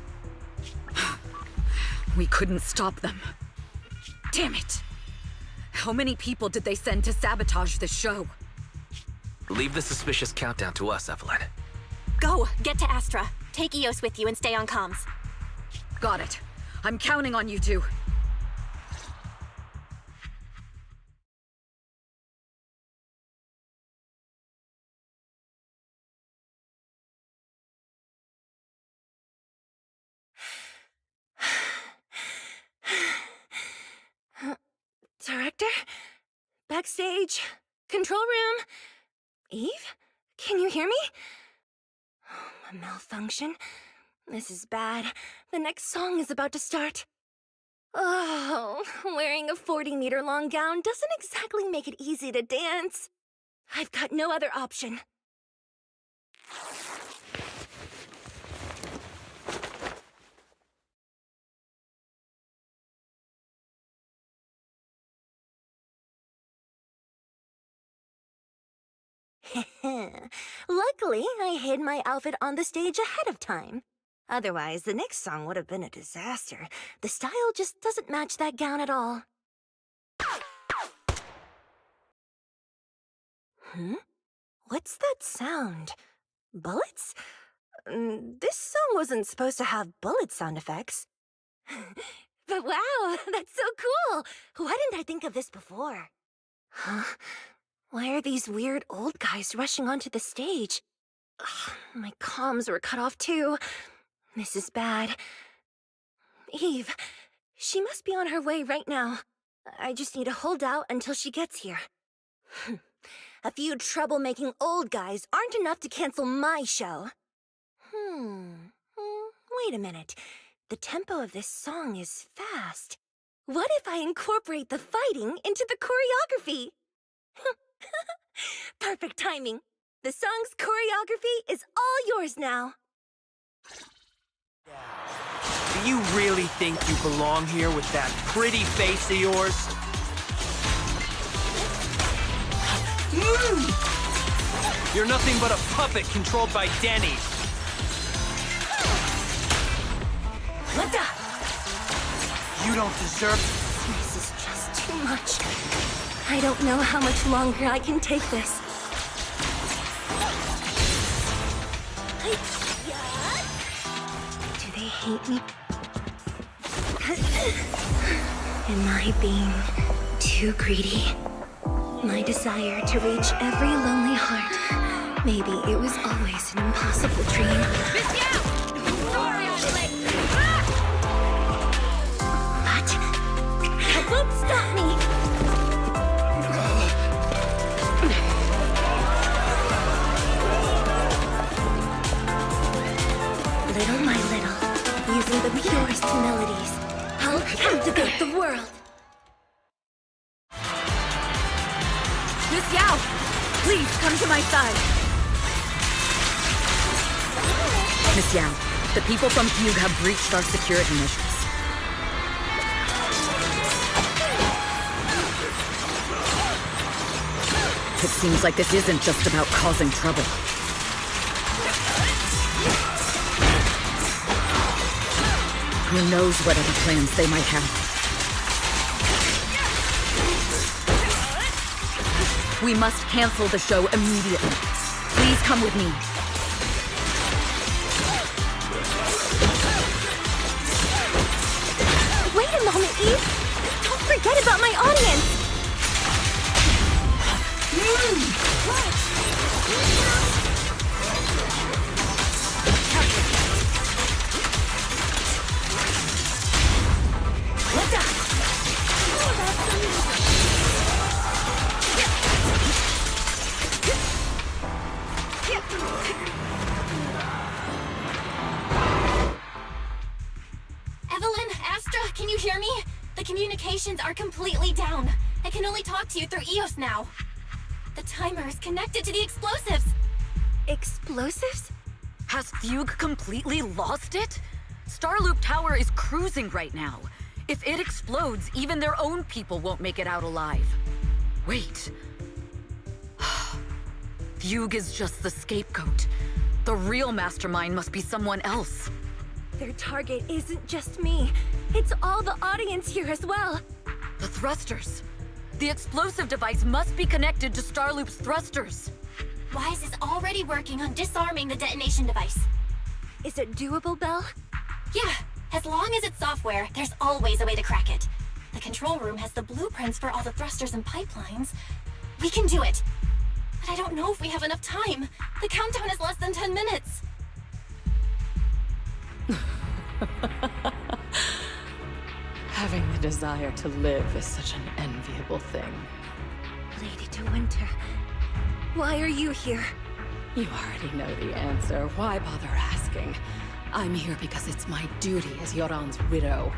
We couldn't stop them. Damn it! How many people did they send to sabotage this show? Leave the suspicious countdown to us, Evelyn. Go! Get to Astra. Take Eos with you and stay on comms. Got it. I'm counting on you two. Director? Backstage? Control room? Eve? Can you hear me? A malfunction? This is bad. The next song is about to start. Oh, wearing a 40-meter-long gown doesn't exactly make it easy to dance. I've got no other option. Luckily, I hid my outfit on the stage ahead of time. Otherwise, the next song would have been a disaster. The style just doesn't match that gown at all. What's that sound? Bullets? This song wasn't supposed to have bullet sound effects. But wow, that's so cool! Why didn't I think of this before? Huh? Why are these weird old guys rushing onto the stage? Ugh, my comms were cut off too. This is bad. Eve, she must be on her way right now. I just need to hold out until she gets here. A few troublemaking old guys aren't enough to cancel my show. Wait a minute. The tempo of this song is fast. What if I incorporate the fighting into the choreography? Perfect timing. The song's choreography is all yours now. Do you really think you belong here with that pretty face of yours? You're nothing but a puppet controlled by Denny. What the? You don't deserve... This is just too much. I don't know how much longer I can take this. Do they hate me? Am I being too greedy? My desire to reach every lonely heart. Maybe it was always an impossible dream. But that won't stop me. composing the purest melodies. I'll captivate the world. Miss Yao, please come to my side. Miss Yao, the people from Fugue have breached our security measures. It seems like this isn't just about causing trouble. Who knows what other plans they might have. We must cancel the show immediately. Please come with me. Wait a moment, Eve! Don't forget about my audience! Evelyn, Astra, can you hear me? The communications are completely down. I can only talk to you through EOS now. The timer is connected to the explosives. Explosives? Has Fugue completely lost it? Starloop Tower is cruising right now. If it explodes, even their own people won't make it out alive. Wait. Fugue is just the scapegoat. The real mastermind must be someone else. Their target isn't just me. It's all the audience here as well. The thrusters. The explosive device must be connected to Starloop's thrusters. Wise is already working on disarming the detonation device. Is it doable, Belle? Yeah, as long as it's software, there's always a way to crack it. The control room has the blueprints for all the thrusters and pipelines. We can do it. But I don't know if we have enough time. The countdown is less than 10 minutes. Having the desire to live is such an enviable thing. Lady De Winter, why are you here? You already know the answer. Why bother asking? I'm here because it's my duty as Yoran's widow.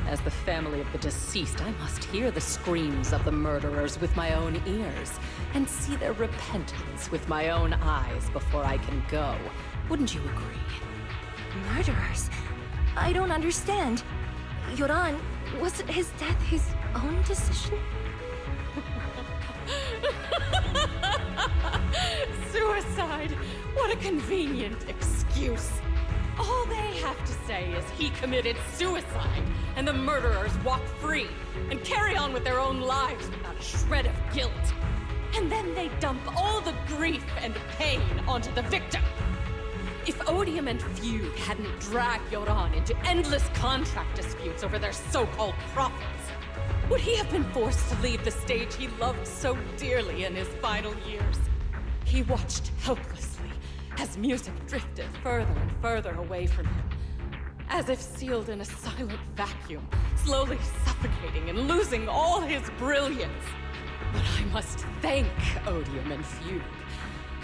As the family of the deceased, I must hear the screams of the murderers with my own ears, and see their repentance with my own eyes before I can go. Wouldn't you agree? Murderers? I don't understand. Yoran, wasn't his death his own decision? Suicide! What a convenient excuse. All they have to say is he committed suicide, and the murderers walk free and carry on with their own lives without a shred of guilt. And then they dump all the grief and pain onto the victim. If Odium and Fugue hadn't dragged Yoran into endless contract disputes over their so-called profits, would he have been forced to leave the stage he loved so dearly in his final years? He watched helplessly as music drifted further and further away from him, as if sealed in a silent vacuum, slowly suffocating and losing all his brilliance. But I must thank Odium and Fugue,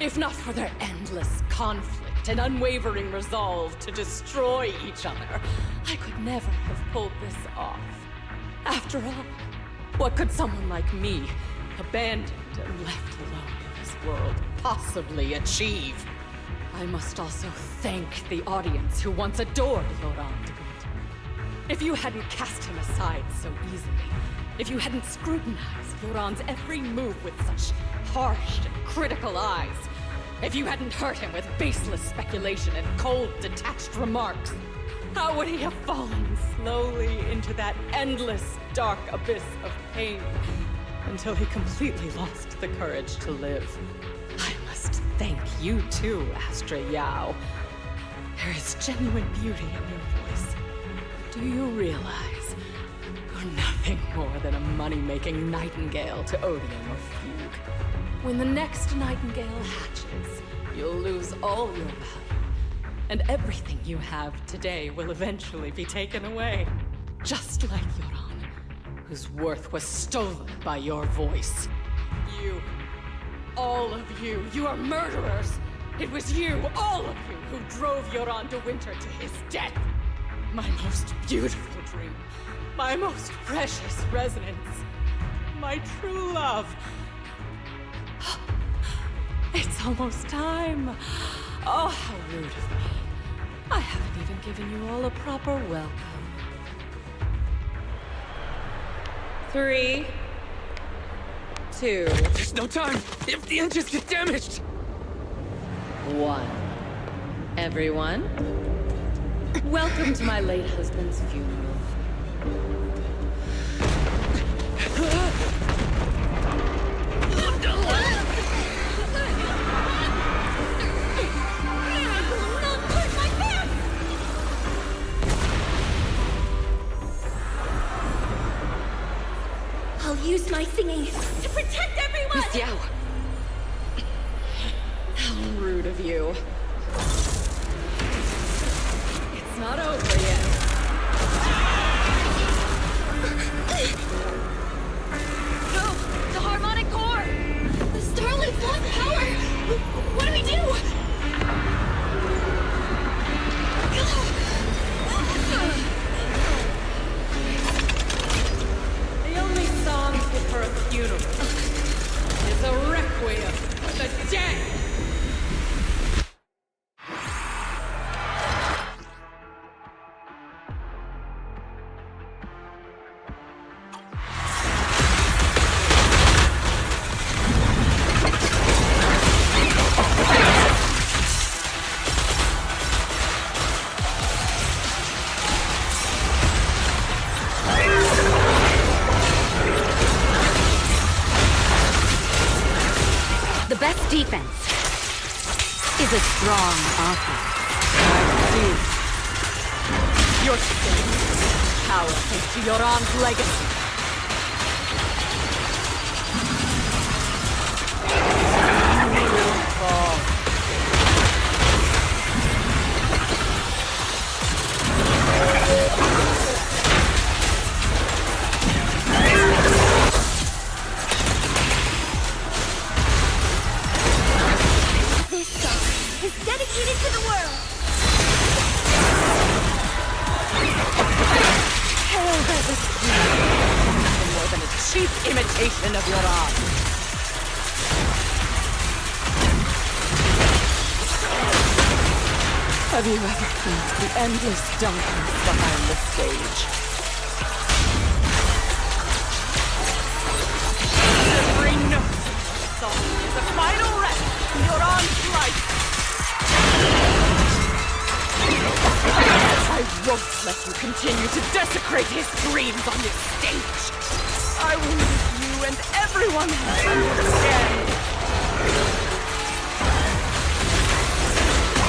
if not for their endless conflict and unwavering resolve to destroy each other, I could never have pulled this off. After all, what could someone like me, abandoned and left alone in this world, possibly achieve? I must also thank the audience who once adored Yoran de Winter. If you hadn't cast him aside so easily, if you hadn't scrutinized Yoran's every move with such harsh and critical eyes, if you hadn't hurt him with baseless speculation and cold, detached remarks, how would he have fallen slowly into that endless, dark abyss of pain until he completely lost the courage to live? I must thank you too, Astra Yao. There is genuine beauty in your voice. Do you realize you're nothing more than a money-making nightingale to Odium or Fugue? When the next nightingale hatches, you'll lose all your value, and everything you have today will eventually be taken away. Just like Yoran, whose worth was stolen by your voice. You, all of you, you are murderers! It was you, all of you, who drove Yoran de Winter to his death! My most beautiful dream. My most precious resonance. My true love. It's almost time. Oh, how rude of me. I haven't even given you all a proper welcome. 3, 2, There's no time! If the engines get damaged! 1. Everyone, welcome to my late husband's funeral. I'll use my thingy to protect everyone! Miss Yao! How rude of you. It's not over yet. No! The harmonic core! The Starlight's lost power! What do we do? The only song fit for a funeral is a requiem for the dead! The best defense is a strong offense. Your strength, power, thanks to Yoran's legacy. You will fall. This song is dedicated to the world! Hail Resist nothing more than a cheap imitation of Yoran. Have you ever felt the endless darkness behind the stage? Every note of the song is a final rest in Yoran's life. I won't let you continue to desecrate his dreams on this stage. I will make you and everyone else understand.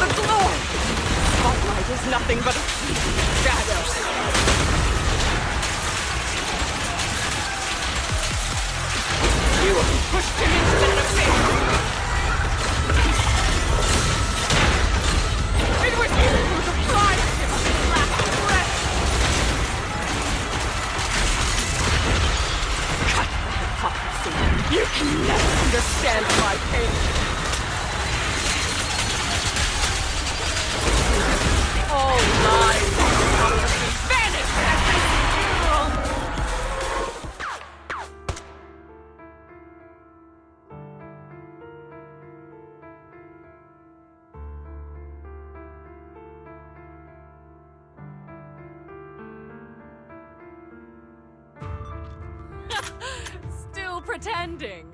The glory! Spotlight is nothing but a fleeting shadow. You have pushed him into the abyss. It was you who deprived him of his last breath. Cut the hypocrisy. You can never understand my pain. All lies and hypocrisy vanish at this funeral! Still pretending.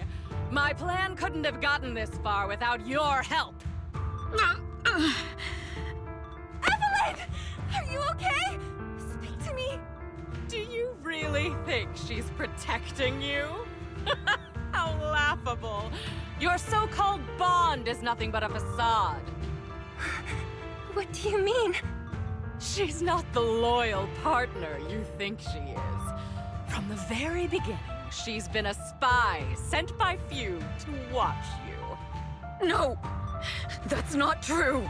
My plan couldn't have gotten this far without your help. Evelyn! Are you okay? Speak to me! Do you really think she's protecting you? How laughable. Your so-called bond is nothing but a facade. What do you mean? She's not the loyal partner you think she is. From the very beginning, she's been a spy sent by few to watch you. No! That's not true!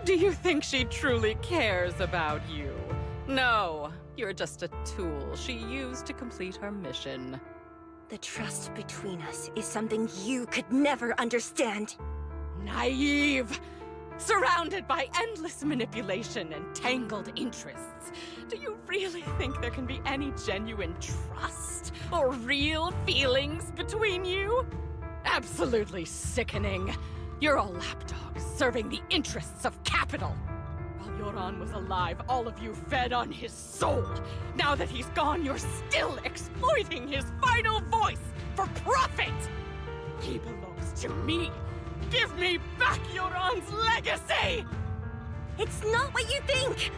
Do you think she truly cares about you? No, you're just a tool she used to complete her mission. The trust between us is something you could never understand. Naive! surrounded by endless manipulation and tangled interests. Do you really think there can be any genuine trust or real feelings between you? Absolutely sickening. You're all lapdogs serving the interests of capital. While Yoran was alive, all of you fed on his soul. Now that he's gone, you're still exploiting his final voice for profit! He belongs to me. Give me back Yoran's legacy! It's not what you think!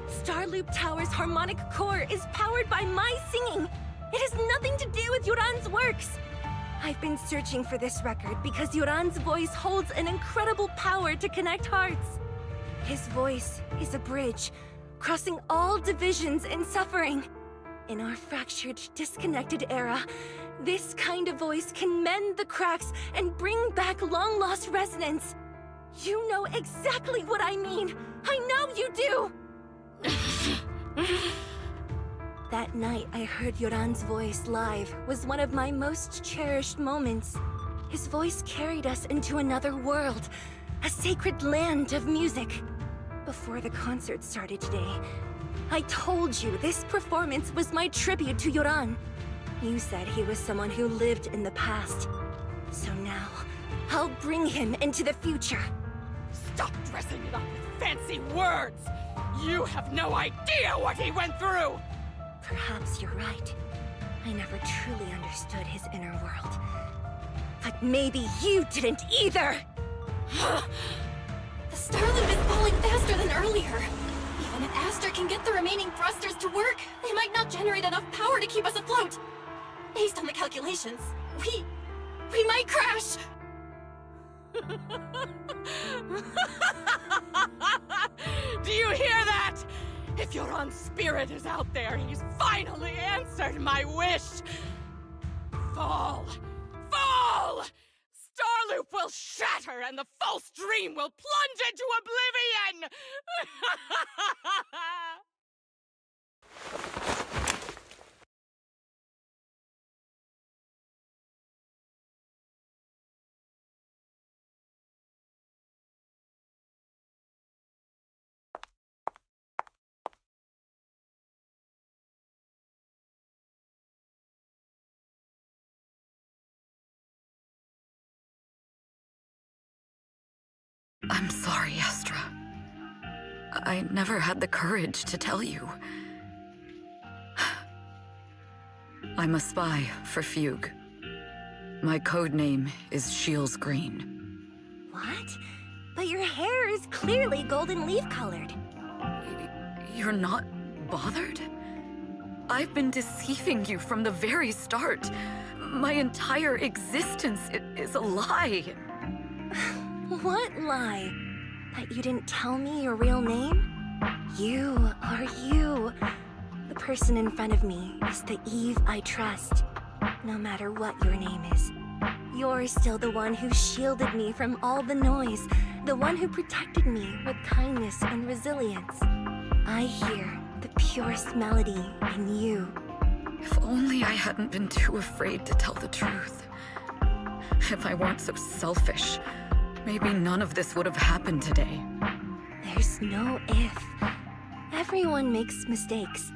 Starloop Tower's harmonic core is powered by my singing. It has nothing to do with Yoran's works. I've been searching for this record because Yoran's voice holds an incredible power to connect hearts. His voice is a bridge, crossing all divisions and suffering. In our fractured, disconnected era, this kind of voice can mend the cracks and bring back long-lost resonance. You know exactly what I mean. I know you do! That night I heard Yoran's voice live was one of my most cherished moments. His voice carried us into another world, a sacred land of music. Before the concert started today, I told you this performance was my tribute to Yoran. You said he was someone who lived in the past. So now, I'll bring him into the future. Stop dressing it up with fancy words! You have no idea what he went through! Perhaps you're right. I never truly understood his inner world. But maybe you didn't either! The Starloop is falling faster than earlier. Even if Astra can get the remaining thrusters to work, they might not generate enough power to keep us afloat. Based on the calculations, we might crash! Do you hear that? If Yoran's spirit is out there, he's finally answered my wish! Fall! Fall! Starloop will shatter and the false dream will plunge into oblivion! I'm sorry, Astra. I never had the courage to tell you. I'm a spy for Fugue. My code name is Shields Green. What? But your hair is clearly golden leaf-colored. You're not bothered? I've been deceiving you from the very start. My entire existence is a lie. What lie? That you didn't tell me your real name? You are you. The person in front of me is the Eve I trust. No matter what your name is. You're still the one who shielded me from all the noise. The one who protected me with kindness and resilience. I hear the purest melody in you. If only I hadn't been too afraid to tell the truth. If I weren't so selfish, maybe none of this would have happened today. There's no if. Everyone makes mistakes,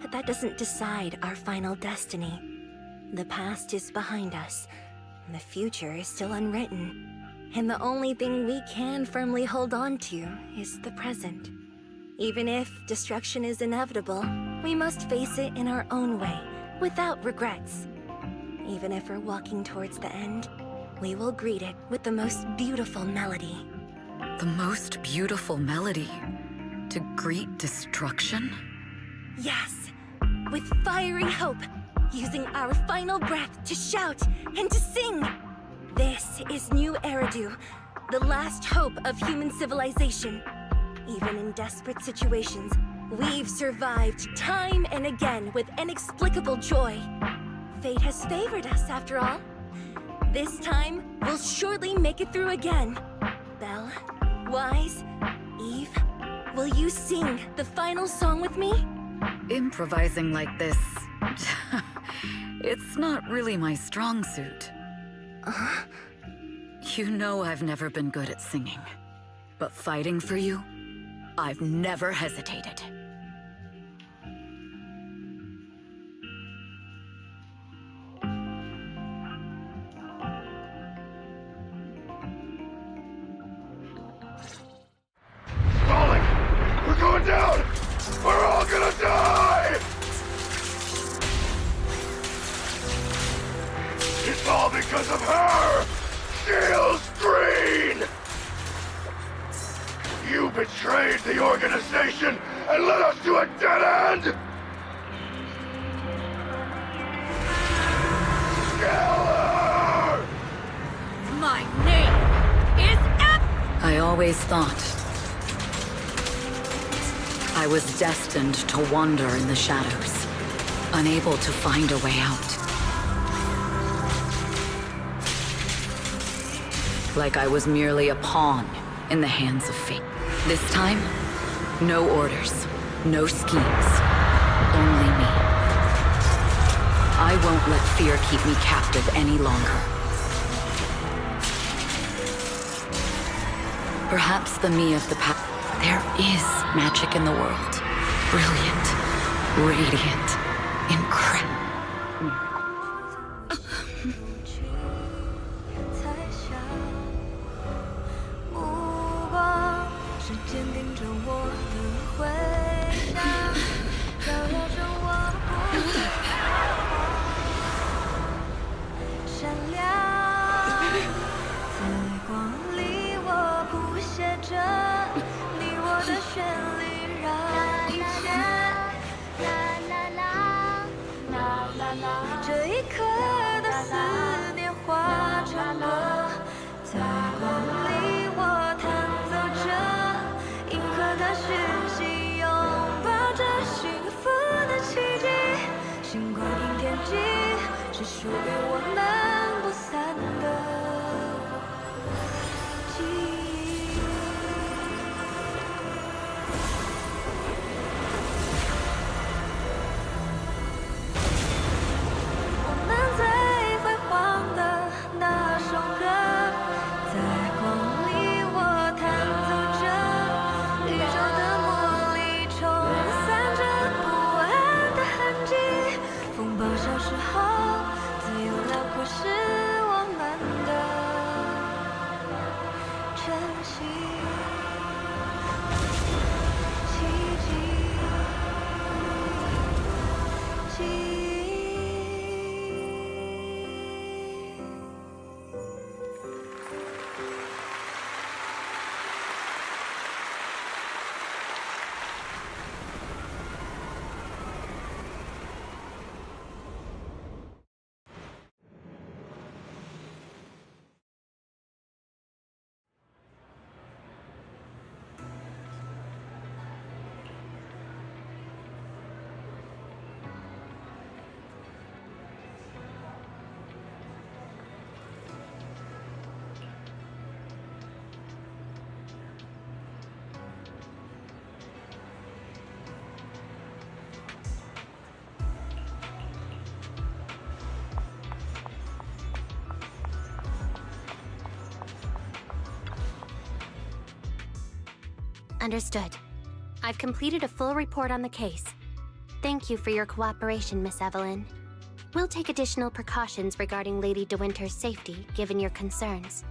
but that doesn't decide our final destiny. The past is behind us, and the future is still unwritten. And the only thing we can firmly hold on to is the present. Even if destruction is inevitable, we must face it in our own way, without regrets. Even if we're walking towards the end, we will greet it with the most beautiful melody. The most beautiful melody? To greet destruction? Yes, with fiery hope, using our final breath to shout and to sing. This is New Eridu, the last hope of human civilization. Even in desperate situations, we've survived time and again with inexplicable joy. Fate has favored us, after all. This time, we'll surely make it through again. Belle, Wise, Eve, will you sing the final song with me? Improvising like this... it's not really my strong suit. You know I've never been good at singing. But fighting for you, I've never hesitated. Falling! We're going down! We're all gonna die! It's all because of her! Shields Green! You betrayed the organization and led us to a dead end! Kill her! My name is I always thought I was destined to wander in the shadows, unable to find a way out. Like I was merely a pawn in the hands of fate. This time, no orders, no schemes, only me. I won't let fear keep me captive any longer. Perhaps the me of the past. There is magic in the world. Brilliant, radiant, incredible. 这一刻的思念化成歌，在光里我弹奏着银河的讯息，拥抱着幸福的奇迹。星光映天际，是属于我们不散的记忆。我们最辉煌的那首歌，在光里我弹奏着，宇宙的魔力冲散着不安的痕迹。风暴消失后，自由辽阔是我们的晨曦，奇迹，记忆。 Understood. I've completed a full report on the case. Thank you for your cooperation, Miss Evelyn. We'll take additional precautions regarding Lady De Winter's safety, given your concerns.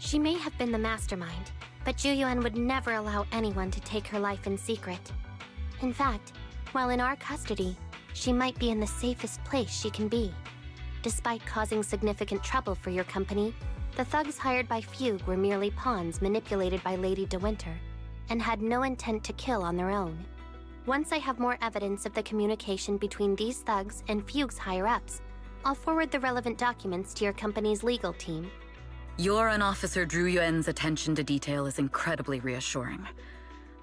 She may have been the mastermind, but Juyuan would never allow anyone to take her life in secret. In fact, while in our custody, she might be in the safest place she can be. Despite causing significant trouble for your company, the thugs hired by Fugue were merely pawns manipulated by Lady De Winter, and had no intent to kill on their own. Once I have more evidence of the communication between these thugs and Fugue's higher-ups, I'll forward the relevant documents to your company's legal team. Your and Officer Zhu Yuan's attention to detail is incredibly reassuring.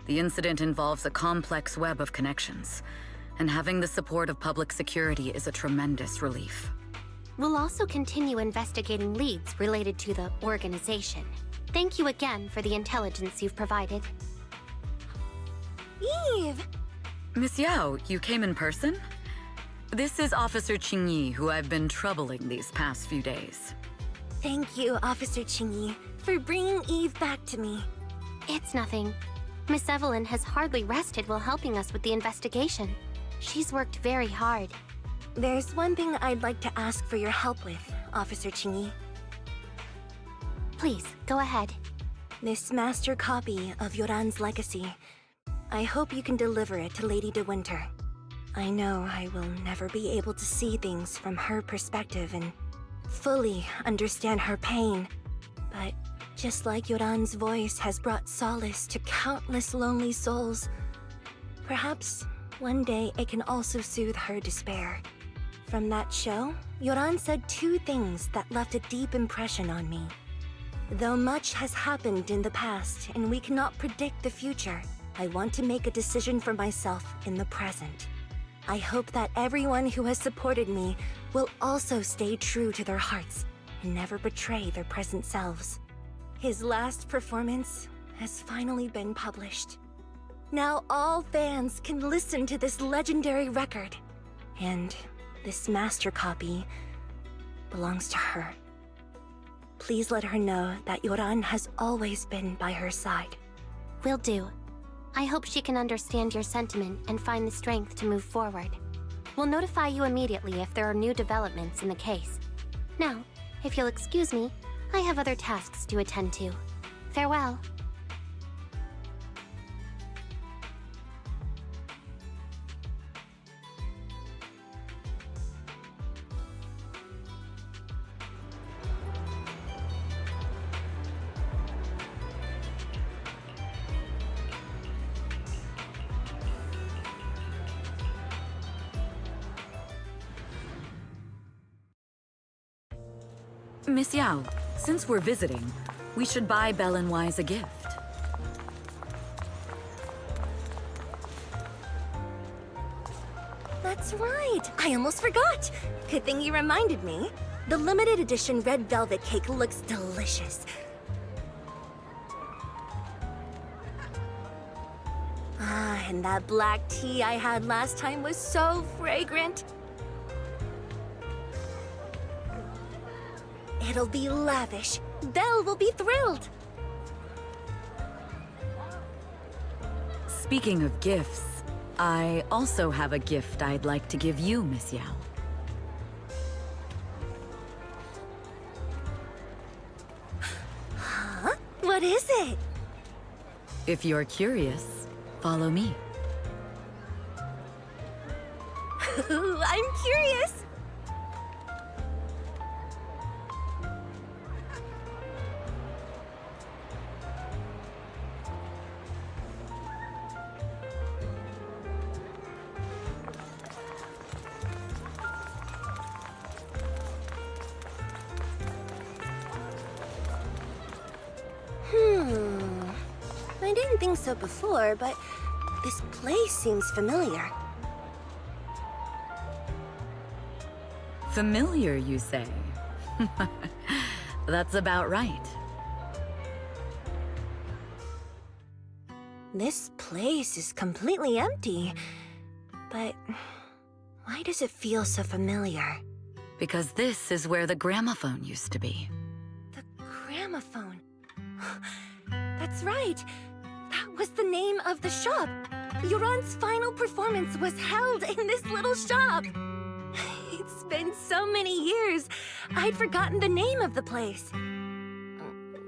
The incident involves a complex web of connections, and having the support of public security is a tremendous relief. We'll also continue investigating leads related to the organization. Thank you again for the intelligence you've provided. Eve! Miss Yao, you came in person? This is Officer Qingyi, who I've been troubling these past few days. Thank you, Officer Qingyi, for bringing Eve back to me. It's nothing. Miss Evelyn has hardly rested while helping us with the investigation. She's worked very hard. There's one thing I'd like to ask for your help with, Officer Chingy. Please, go ahead. This master copy of Yoran's legacy. I hope you can deliver it to Lady De Winter. I know I will never be able to see things from her perspective and fully understand her pain. But just like Yoran's voice has brought solace to countless lonely souls, perhaps one day it can also soothe her despair. From that show, Yoran said two things that left a deep impression on me. Though much has happened in the past and we cannot predict the future, I want to make a decision for myself in the present. I hope that everyone who has supported me will also stay true to their hearts and never betray their present selves. His last performance has finally been published. Now all fans can listen to this legendary record. And this master copy belongs to her. Please let her know that Yoran has always been by her side. Will do. I hope she can understand your sentiment and find the strength to move forward. We'll notify you immediately if there are new developments in the case. Now, if you'll excuse me, I have other tasks to attend to. Farewell. Miss Yao, since we're visiting, we should buy Belle and Wise a gift. That's right! I almost forgot! Good thing you reminded me. The limited edition red velvet cake looks delicious. Ah, and that black tea I had last time was so fragrant. It'll be lavish. Belle will be thrilled. Speaking of gifts, I also have a gift I'd like to give you, Miss Yao. Huh? What is it? If you're curious, follow me. I'm curious. I didn't think so before, but this place seems familiar. Familiar, you say? That's about right. This place is completely empty. But why does it feel so familiar? Because this is where the gramophone used to be. The gramophone. That's right. That was the name of the shop. Yoran's final performance was held in this little shop. It's been so many years, I'd forgotten the name of the place.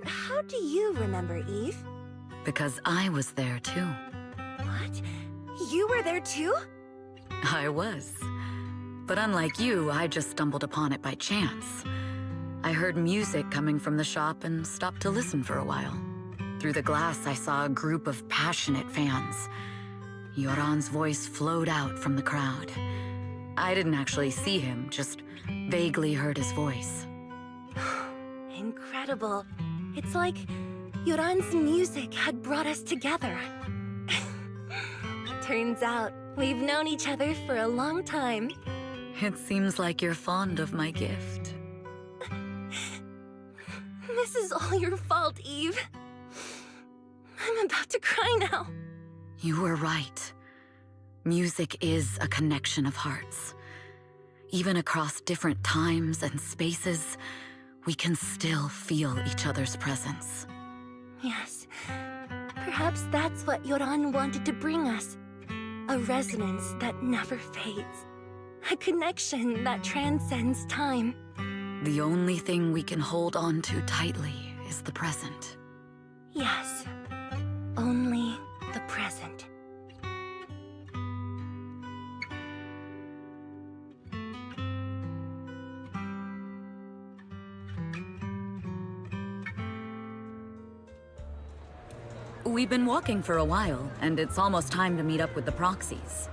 How do you remember, Eve? Because I was there too. What? You were there too? I was. But unlike you, I just stumbled upon it by chance. I heard music coming from the shop and stopped to listen for a while. Through the glass, I saw a group of passionate fans. Yoran's voice flowed out from the crowd. I didn't actually see him, just vaguely heard his voice. Incredible. It's like Yoran's music had brought us together. Turns out, we've known each other for a long time. It seems like you're fond of my gift. This is all your fault, Eve. I'm about to cry now. You were right. Music is a connection of hearts. Even across different times and spaces, we can still feel each other's presence. Yes. Perhaps that's what Yoran wanted to bring us. A resonance that never fades. A connection that transcends time. The only thing we can hold on to tightly is the present. Yes. Only the present. We've been walking for a while, and it's almost time to meet up with the proxies.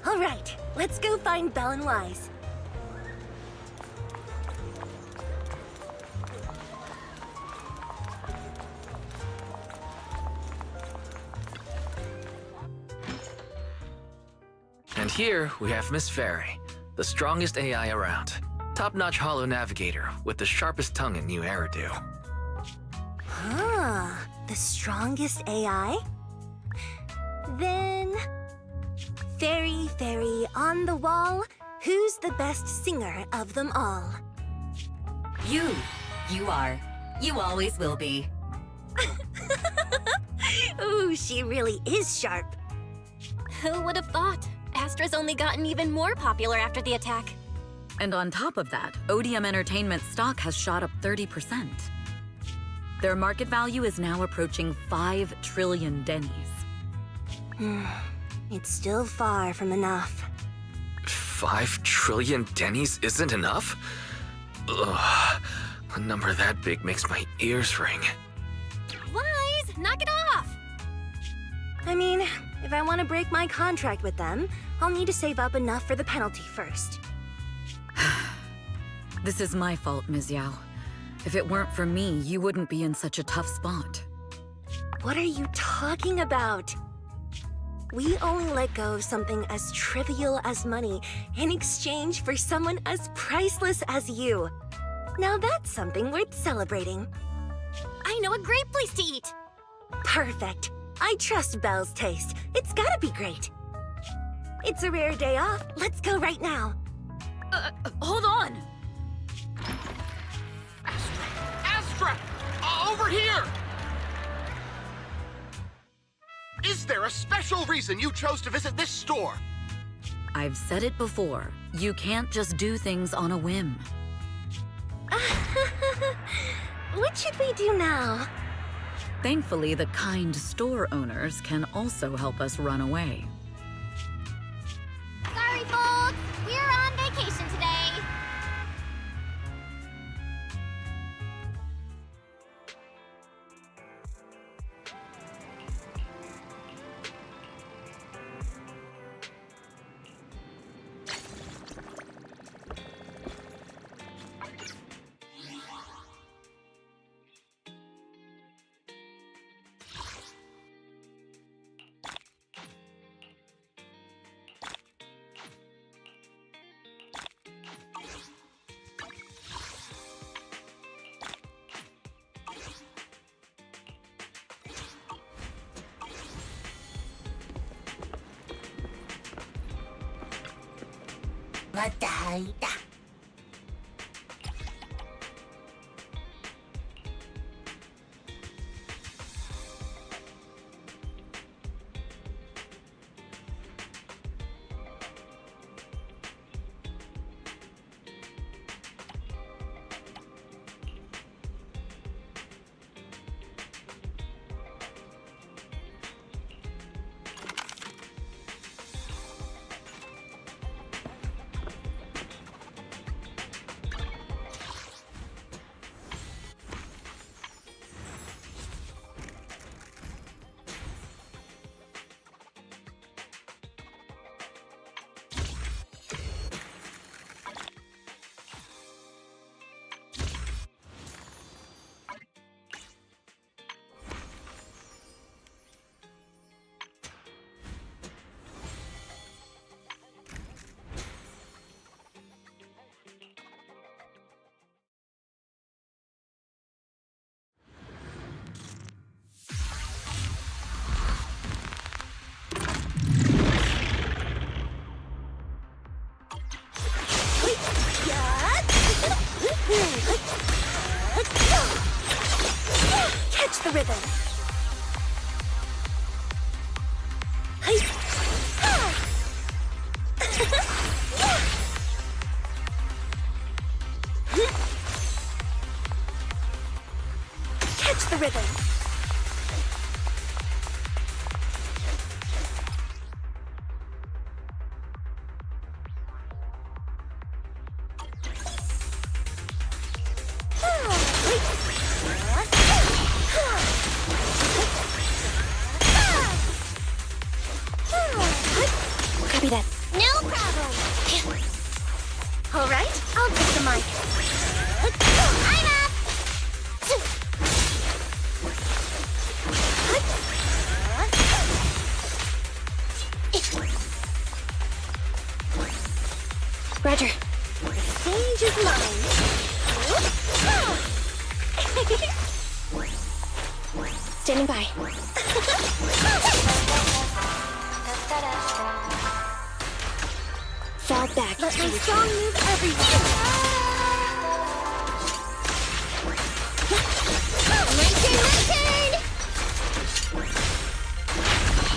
All right, let's go find Belle and Wise. And here we have Miss Fairy, the strongest AI around. Top-notch holo navigator with the sharpest tongue in New Eridu. Ah, the strongest AI? Then... Fairy, fairy, on the wall, who's the best singer of them all? You. You are. You always will be. Ooh, she really is sharp. Who would have thought? Astra's only gotten even more popular after the attack. And on top of that, Odium Entertainment stock has shot up 30%. Their market value is now approaching 5 trillion dennies. It's still far from enough. 5 trillion dennies isn't enough? Ugh. A number that big makes my ears ring. Wise, knock it off! I mean, if I want to break my contract with them, I'll need to save up enough for the penalty first. This is my fault, Ms. Yao. If it weren't for me, you wouldn't be in such a tough spot. What are you talking about? We only let go of something as trivial as money in exchange for someone as priceless as you. Now that's something worth celebrating. I know a great place to eat! Perfect. I trust Belle's taste. It's gotta be great. It's a rare day off. Let's go right now. Hold on! Astra! Over here! Is there a special reason you chose to visit this store? I've said it before. You can't just do things on a whim. What should we do now? Thankfully, the kind store owners can also help us run away. Sorry, folks! We're on vacation today! the rhythm. Hey. Ah. Catch the rhythm. Copy that. No problem. All right, I'll take the mic. I'm up! Roger. Stage is mine. Standing by. Fall back. Let my song move everywhere. My turn!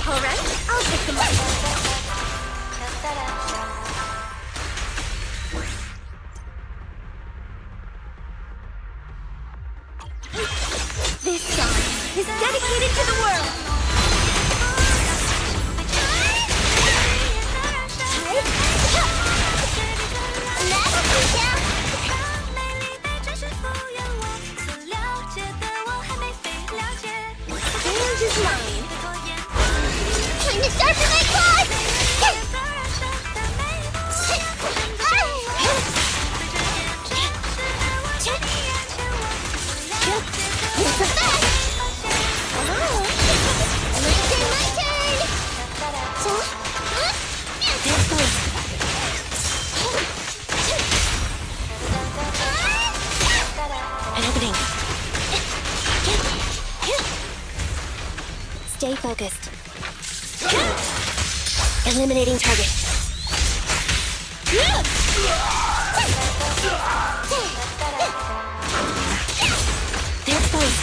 All right, I'll take the mic. This song is dedicated to the world. Stage is mine. Time to start for my class! It's a fact! My turn! An opening. Stay focused. Eliminating target. They're exposed.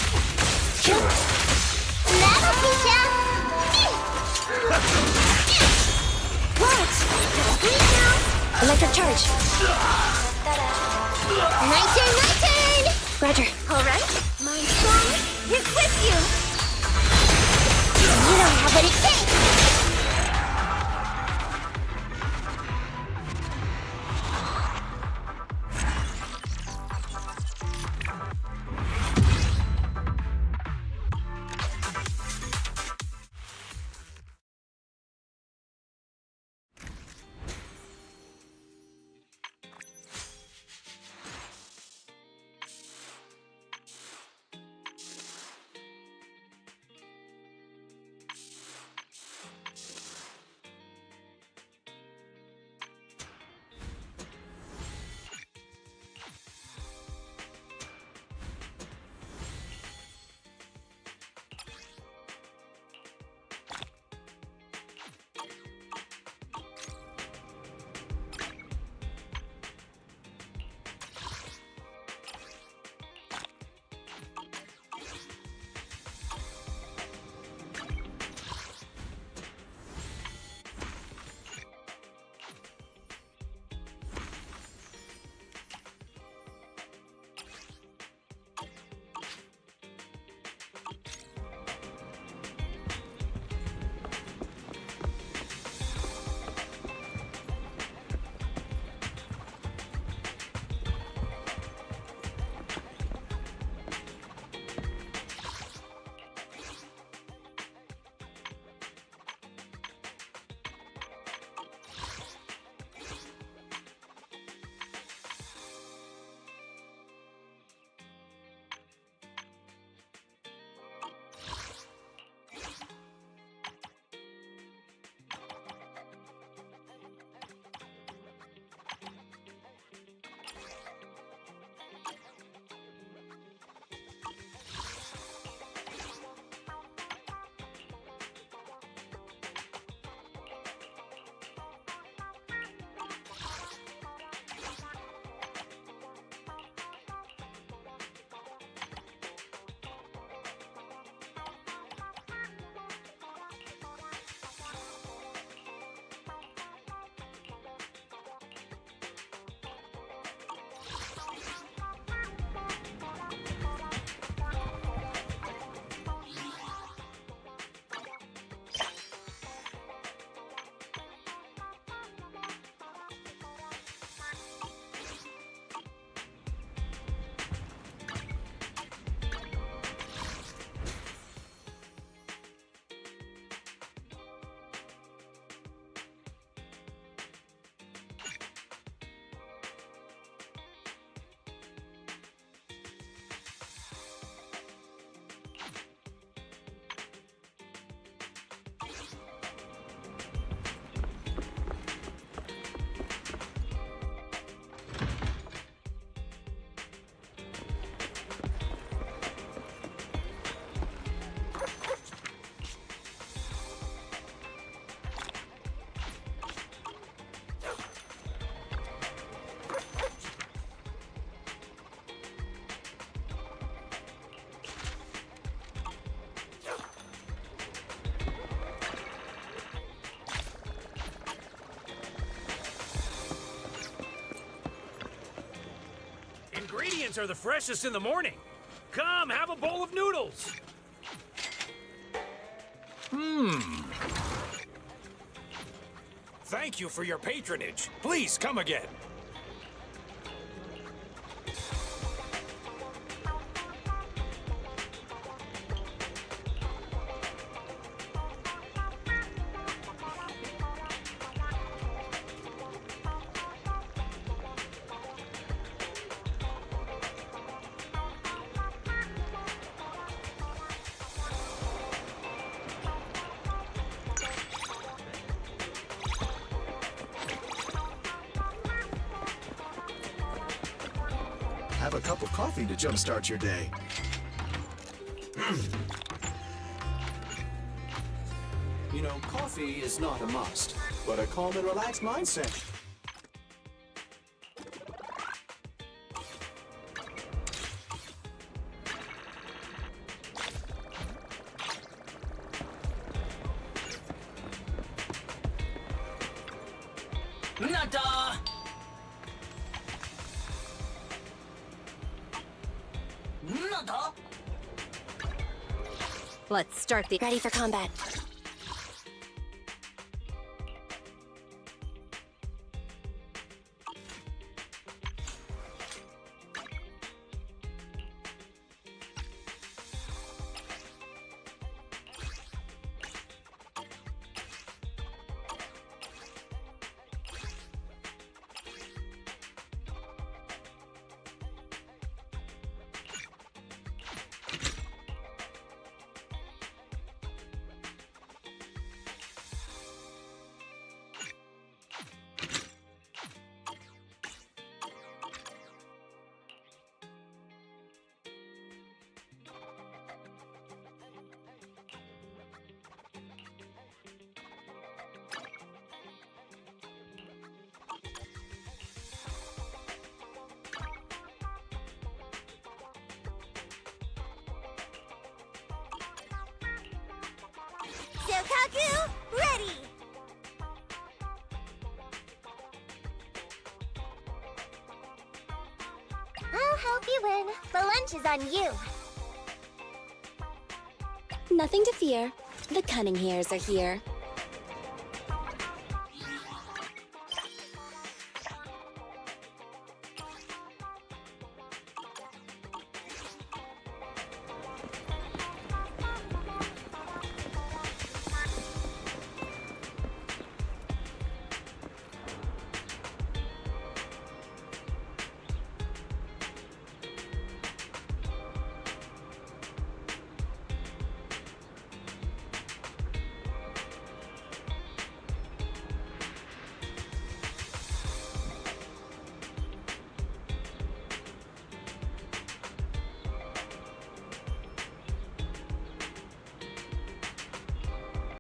That'll teach ya! Watch! Please now! Electric charge. My turn! Roger. All right, my song is with you. You don't have what it takes! ingredients are the freshest in the morning. Come, have a bowl of noodles. Thank you for your patronage. Please come again. Have a cup of coffee to jumpstart your day. You know, coffee is not a must, but a calm and relaxed mindset. Nada! Nada! Let's start the... Ready for combat. Sokaku, ready! I'll help you win. The lunch is on you. Nothing to fear. The cunning hairs are here.